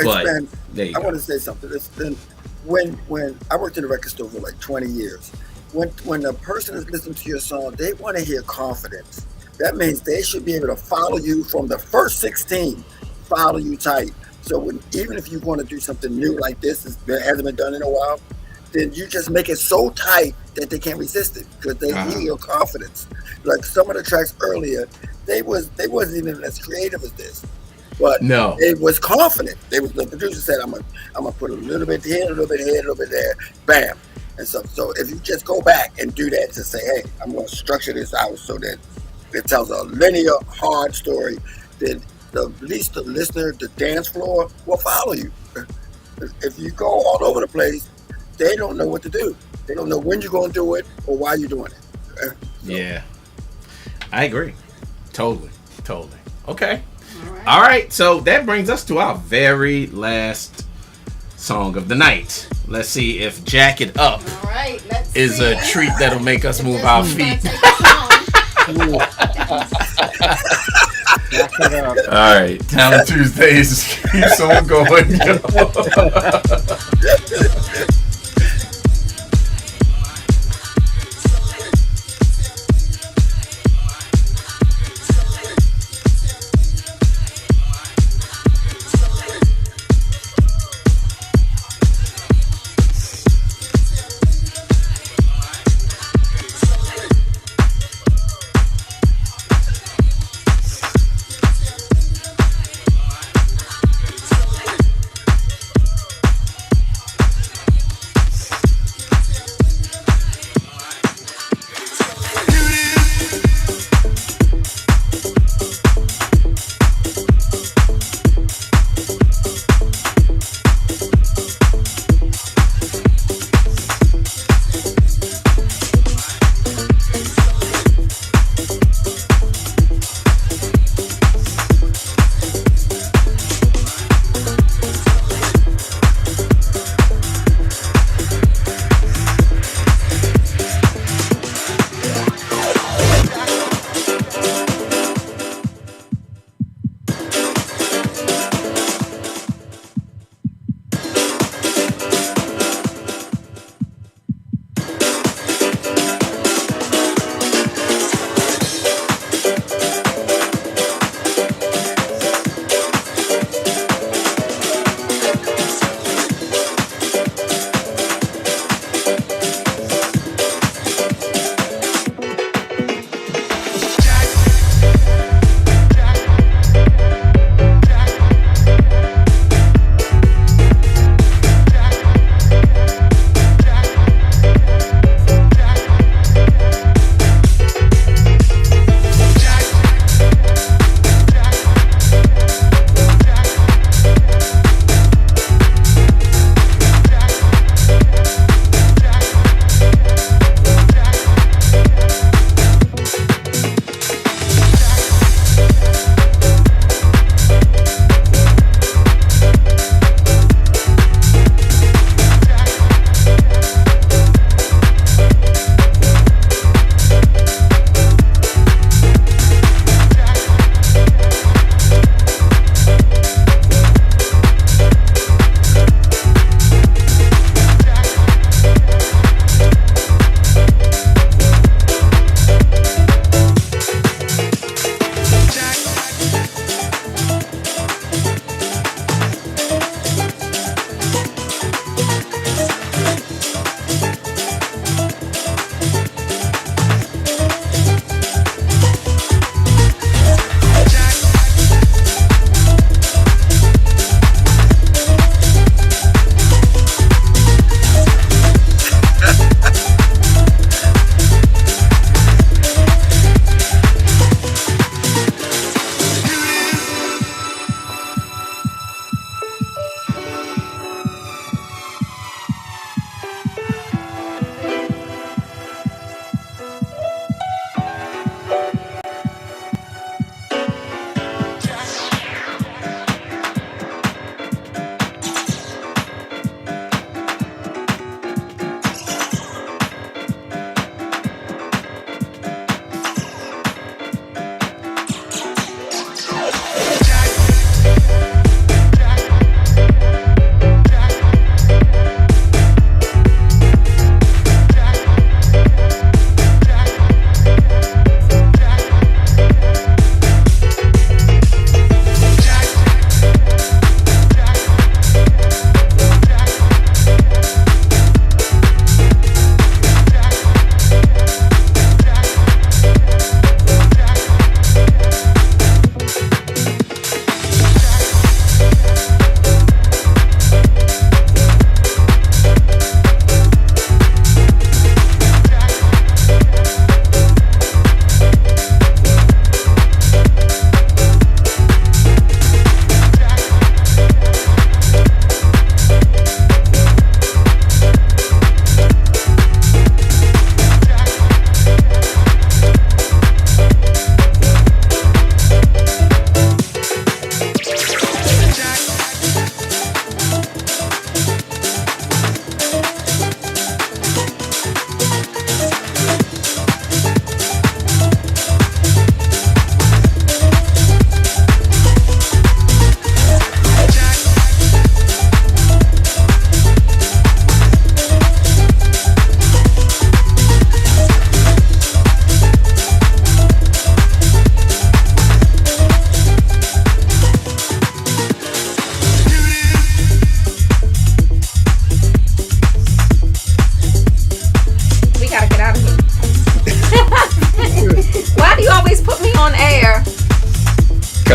But Spen, there you I go. want to say something. It's been when I worked in a record store for like 20 years. When a person is listening to your song, they want to hear confidence. That means they should be able to follow you from the first 16, follow you tight. So even if you want to do something new like this, that hasn't been done in a while, then you just make it so tight that they can't resist it because they hear your confidence. Like some of the tracks earlier, they wasn't even as creative as this, but it was confident. The producer said, "I'm gonna put a little bit here, a little bit here, a little bit there, bam." And so if you just go back and do that to say, "Hey, I'm gonna structure this out so that it tells a linear, hard story," then at least the listener, the dance floor will follow you. If you go all over the place, they don't know what to do. They don't know when you're going to do it or why you're doing it. Yeah, I agree. Totally. Okay. All right. So that brings us to our very last song of the night. Let's see if "Jack It Up" is a treat that'll make us move our feet. All right, Talent Tuesdays keeps on going.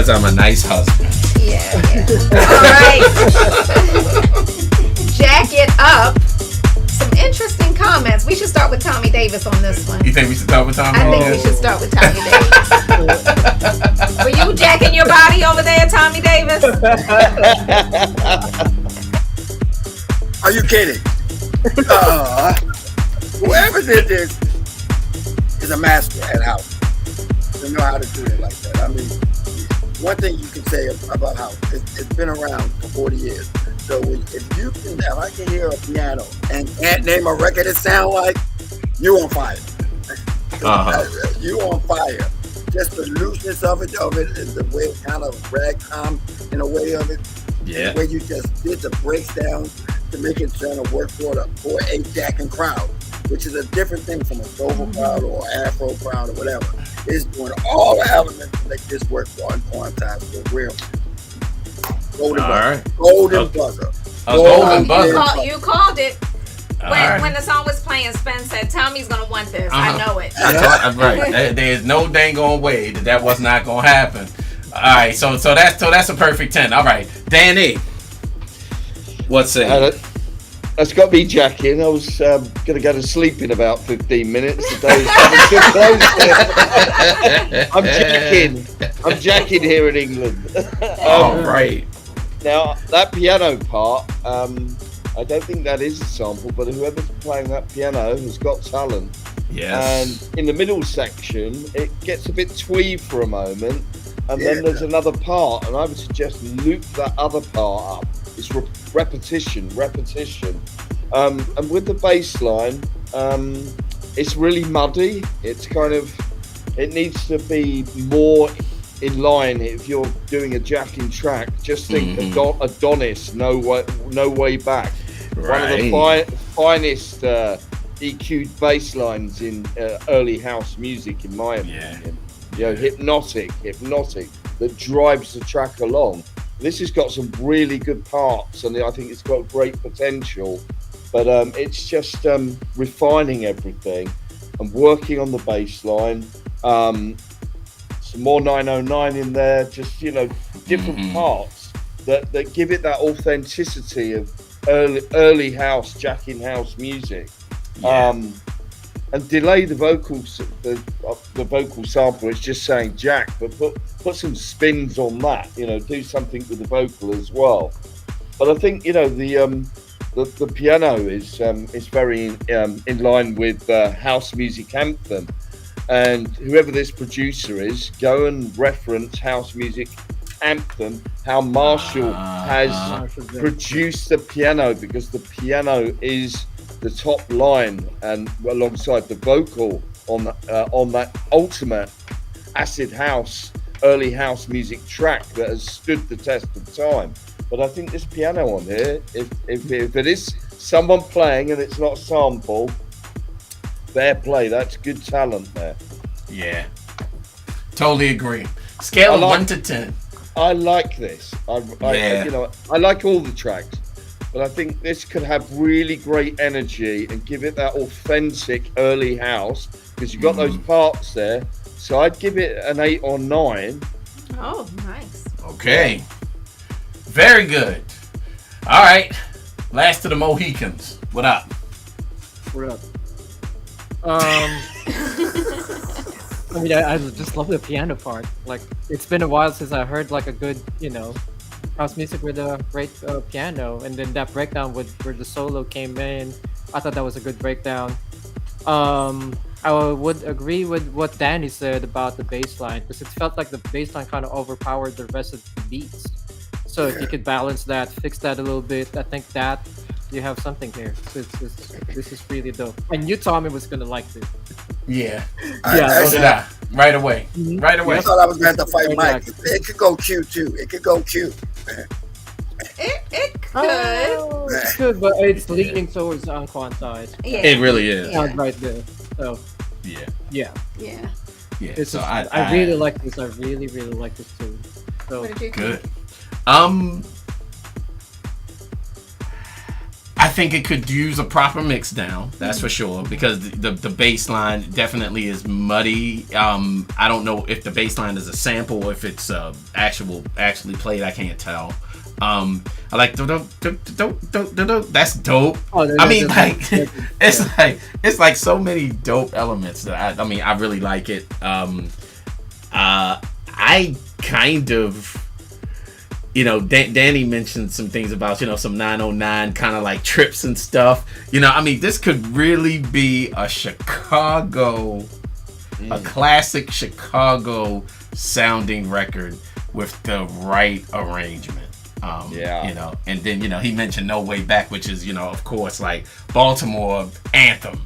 because I'm a nice husband. Yeah. All right. Jack it up. Some interesting comments. We should start with Tommy Davis on this one. You think we should start with Tommy? I think we should start with Tommy Davis. Were you jacking your body over there, Tommy Davis? Are you kidding? Whoever did this is a master at house. They know how to do it like that. I mean, one thing you can say about house, it's been around for 40 years. So if I can hear a piano and can't name a record it sound like, you on fire. You on fire. Just the looseness of it, and the way it kind of ragtime in a way of it. Yeah. The way you just did the breaks down to make it sound to work for a jacking crowd, which is a different thing from a soul crowd or Afro crowd or whatever. It's doing all the elements to make this work for Unquantized for real. Golden buzzer. A golden buzzer. You called it. Right. When the song was playing, Spen said, Tommy's going to want this. I know it. Right. There's no dang on way that was not going to happen. All right. So that's a perfect 10. All right. Danny. What's it? That's got me jacking. I was going to go to sleep in about 15 minutes. The day's coming too close. I'm jacking here in England. All right. Now, that piano part, I don't think that is a sample, but whoever's playing that piano has got talent. Yes. And in the middle section, it gets a bit twee for a moment, and then there's another part, and I would suggest loop that other part up. It's repetition. And with the bass line, it's really muddy. It's kind of, it needs to be more in line. If you're doing a jacking track, just think Adonis, no way back. Right. One of the finest EQ'd bass lines in early house music, in my opinion. Hypnotic that drives the track along. This has got some really good parts, and I think it's got great potential, but it's just refining everything and working on the bass line. Some more 909 in there, just different parts that give it that authenticity of early house, jacking house music. And delay the vocals, the vocal sample. It's just saying jack, but put some spins on that. Do something with the vocal as well. But I think the piano is very in line with house music anthem. And whoever this producer is, go and reference house music anthem. How Marshall has produced the piano, because the piano is the top line, and alongside the vocal on that ultimate acid house, early house music track that has stood the test of time. But I think this piano on here, if it is someone playing and it's not a sample, fair play. That's good talent there. Yeah, totally agree. Scale of 1 to 10. I like this. I like all the tracks. But I think this could have really great energy and give it that authentic early house, because you've got those parts there. So I'd give it an 8 or 9. Oh, nice. Okay. Very good. All right. Last of the Mohicans. What up? What up? I mean, I just love the piano part. Like, it's been a while since I heard like a good, house music with a great piano, and then that breakdown where the solo came in, I thought that was a good breakdown. I would agree with what Danny said about the bass line, because it felt like the bass line kind of overpowered the rest of the beats. So if you could balance that, fix that a little bit, I think that you have something here. This is really dope. I knew Tommy was gonna like this. Yeah. Yeah. So did I. Right away. Right away. I thought I was going to have to fight Mike. It could go Q too. It could go Q. It could. Oh, it could, but it's leaning towards unquantized. Yeah. It really is. Sounds right there. So Yeah. yeah. Yeah. Yeah. It's So I really like this. I really like this too. So What did you good. think? I think it could use a proper mix down. That's for sure, because the bass line definitely is muddy. I don't know if the bass line is a sample or if it's actually played. I can't tell. I like that's dope. I mean, like it's like so many dope elements that I mean I really like it. I kind of, you know, Danny mentioned some things about, you know, some 909 kind of like trips and stuff. You know, I mean, this could really be a classic Chicago sounding record with the right arrangement. You know, and then, you know, he mentioned No Way Back, which is, you know, of course, like Baltimore anthem.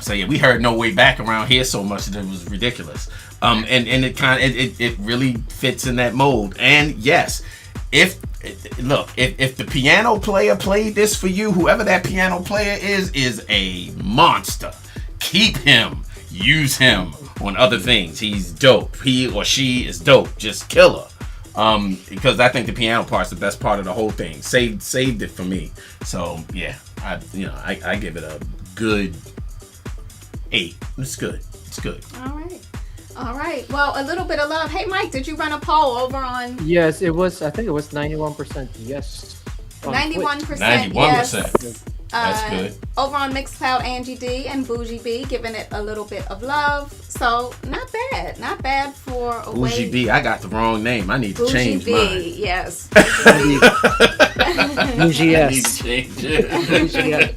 So yeah, we heard No Way Back around here so much that it was ridiculous. And it kind of it really fits in that mold. And yes, if the piano player played this for you, whoever that piano player is a monster. Keep him, use him on other things. He's dope. He or she is dope. Just kill her. Because I think the piano part's the best part of the whole thing. Saved it for me. So yeah, I give it a good 8. It's good. All right. Well, a little bit of love. Hey, Mike, did you run a poll over on? Yes, it was. I think it was 91% yes. 91% yes. That's good. Over on Mixcloud, Angie D and Bougie B giving it a little bit of love. So not bad for a Bougie way. B. I got the wrong name. I need to change B, mine. yes. Bougie I need yes. to change it.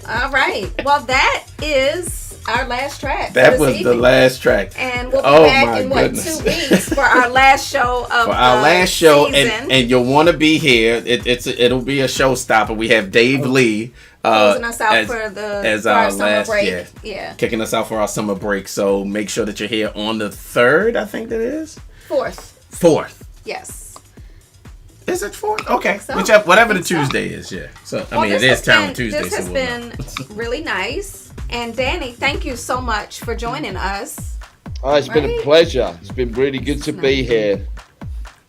All right. Well, that is our last track. That was the last track. And we'll be back in 2 weeks for our last show of season. And you'll want to be here. It'll be a showstopper. We have Dave Lee closing us out for our summer break. Yeah. Kicking us out for our summer break. So make sure that you're here on the 3rd, I think that is. 4th. Yes. Is it 4th? Okay. So. Whatever the Tuesday is, yeah. So I mean, it is Talent Tuesday. This has been really nice. And Danny, thank you so much for joining us. It's been a pleasure. It's been really good to be here.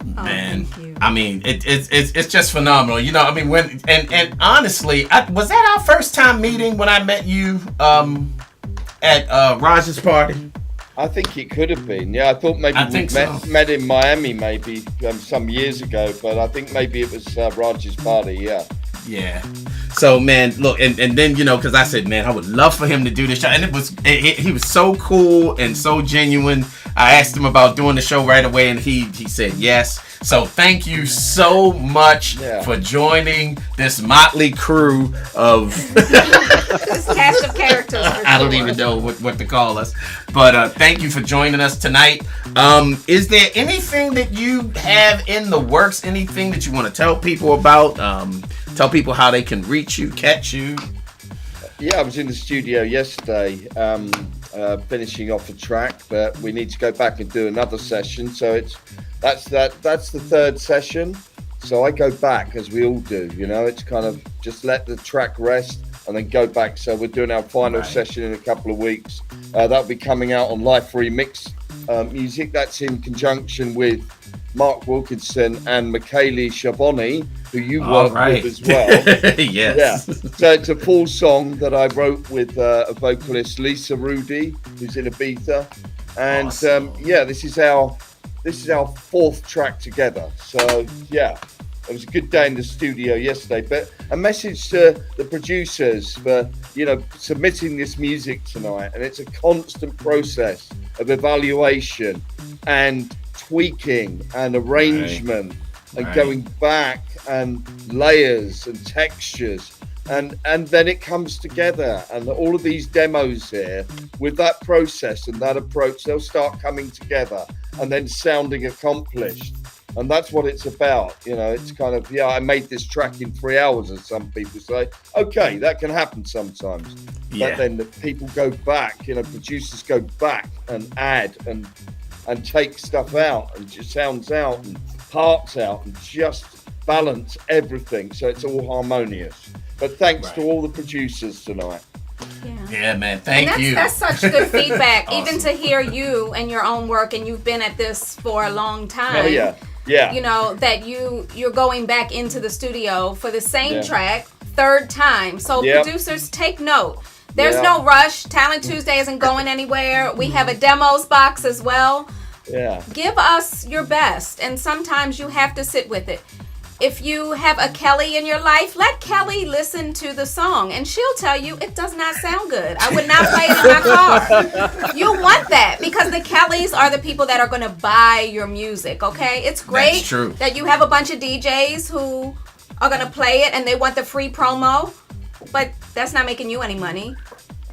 Man, I mean, it's just phenomenal. You know, I mean, and honestly, was that our first time meeting when I met you at Raj's party? I think it could have been. Yeah, I thought maybe we met in Miami maybe some years ago, but I think maybe it was Raj's party. Yeah. Yeah. So man, look, and then, you know, because I said, man, I would love for him to do this show, and he was so cool and so genuine. I asked him about doing the show right away, and he said yes. So thank you so much for joining this motley crew of this cast of characters. I don't even know what to call us, but thank you for joining us tonight. Is there anything that you have in the works? Anything that you want to tell people about? Tell people how they can reach you, catch you. Yeah, I was in the studio yesterday, finishing off a track, but we need to go back and do another session. So that's the 3rd session. So I go back, as we all do. You know, it's kind of just let the track rest and then go back. So we're doing our final session in a couple of weeks. That'll be coming out on Life Remix Music. That's in conjunction with Mark Wilkinson and Michaeli Schiavone, who you work with as well. Yes. Yeah. So it's a full song that I wrote with a vocalist, Lisa Rudy, who's in Ibiza. And awesome. This is our 4th track together. So yeah, it was a good day in the studio yesterday. But a message to the producers for, you know, submitting this music tonight. And it's a constant process of evaluation and tweaking and arrangement and going back and layers and textures and then it comes together, and all of these demos here with that process and that approach, they'll start coming together and then sounding accomplished. And that's what it's about. You know, it's kind of, I made this track in 3 hours, as some people say. Okay, that can happen sometimes. Yeah. But then the people go back, you know, producers go back and add and take stuff out and just sounds out and parts out and just balance everything so it's all harmonious. But thanks to all the producers tonight. Yeah, man. Thank you. That's such good feedback. Awesome. Even to hear you and your own work, and you've been at this for a long time. Oh, yeah. you know, that you're going back into the studio for the same Yeah. track third time. So Yep. producers, take note. There's Yeah. no rush. Talent Tuesday isn't going anywhere. We have a demos box as well. Yeah. Give us your best, and sometimes you have to sit with it. If you have a Kelly in your life, let Kelly listen to the song, and she'll tell you it does not sound good. I would not play it in my car. You want that, because the Kellys are the people that are going to buy your music, okay? It's great That's true. that you have a bunch of DJs who are going to play it and they want the free promo, but that's not making you any money.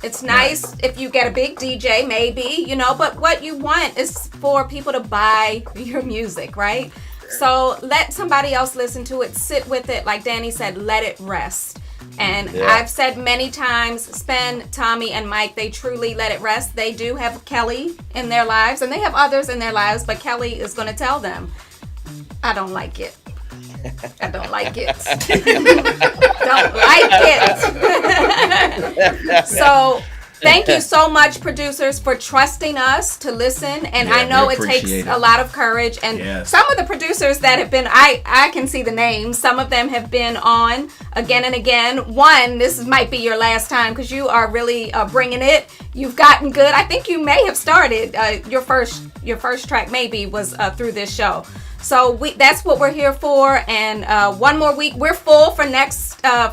It's nice if you get a big DJ, maybe, you know, but what you want is for people to buy your music, right? So let somebody else listen to it, sit with it. Like Danny said, let it rest. And I've said many times, Spen, Tommy, and Mike, they truly let it rest. They do have Kelly in their lives, and they have others in their lives, but Kelly is going to tell them, I don't like it. I don't like it. Don't like it. So thank you so much, producers, for trusting us to listen. And Yeah, I know we it takes appreciate a it. lot of courage. And Yes. some of the producers that have been, I can see the names. Some of them have been on again and again. One, this might be your last time because you are really bringing it. You've gotten good. I think you may have started your first track maybe was through this show. So that's what we're here for, and one more week. We're full for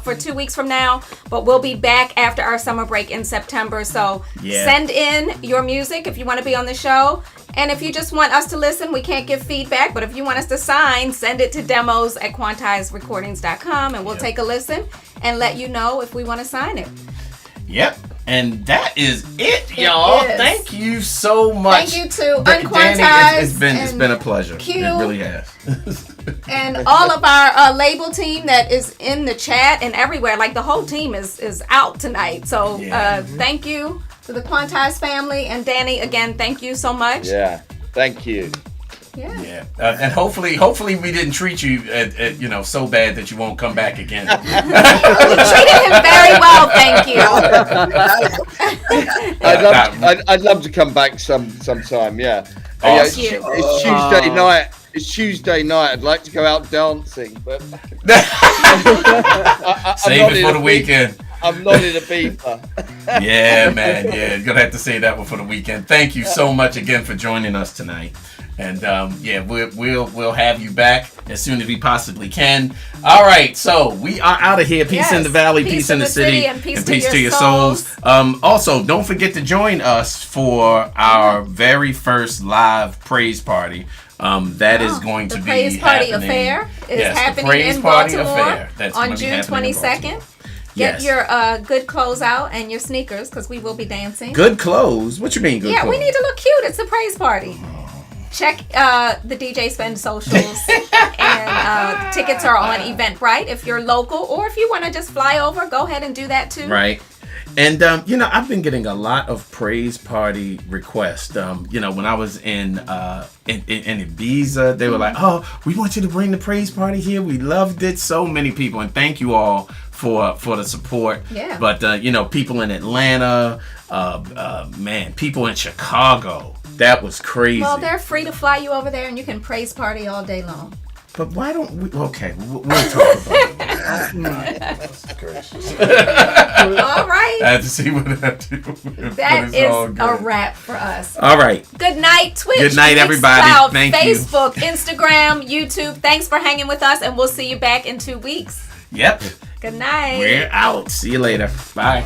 for 2 weeks from now, but we'll be back after our summer break in September. So send in your music if you want to be on the show, and if you just want us to listen, we can't give feedback, but if you want us to sign, send it to demos@quantizerecordings.com, and we'll take a listen and let you know if we want to sign it. Yep. And that is it, y'all. is. Thank you so much. Thank you to Danny, Unquantized. it's been a pleasure. Q. It really has. And all of our label team that is in the chat and everywhere, like the whole team is out tonight. So thank you to the Quantize family, and Danny, again, thank you so much. Yeah. Thank you. Yeah. And hopefully we didn't treat you so bad that you won't come back again. You treated him very well, thank you. I'd love to come back sometime. Yeah. Awesome. It's Tuesday night. It's Tuesday night. I'd like to go out dancing, but Save it for the weekend. I'm not in a beaver. Yeah, man. Yeah, you're gonna have to say that one for the weekend. Thank you so much again for joining us tonight. And we'll have you back as soon as we possibly can. All right, so we are out of here. Peace in the valley, peace in the city, and peace to your souls. Also, don't forget to join us for our very first live praise party. That is going to be the Praise Party happening. Affair is happening the Praise in Party Baltimore Affair. That's on gonna be June happening in 22nd. Yes. Get your good clothes out and your sneakers because we will be dancing. Good clothes? What you mean good clothes? Yeah, we need to look cute. It's a praise party. Check the DJ Spen socials, and tickets are on Eventbrite if you're local, or if you want to just fly over, go ahead and do that too. Right. And, I've been getting a lot of praise party requests. When I was in Ibiza, they were like, oh, we want you to bring the praise party here. We loved it. So many people. And thank you all for the support. Yeah. But, people in Atlanta, people in Chicago. That was crazy. Well, they're free to fly you over there, and you can praise party all day long. But why don't we? Okay, we'll talk about it. All right. I had to see what I do. That is a wrap for us. All right. Good night, Twitch. Good night, everybody. Mixcloud, Thank you. Facebook, Instagram, YouTube. Thanks for hanging with us, and we'll see you back in 2 weeks. Yep. Good night. We're out. See you later. Bye.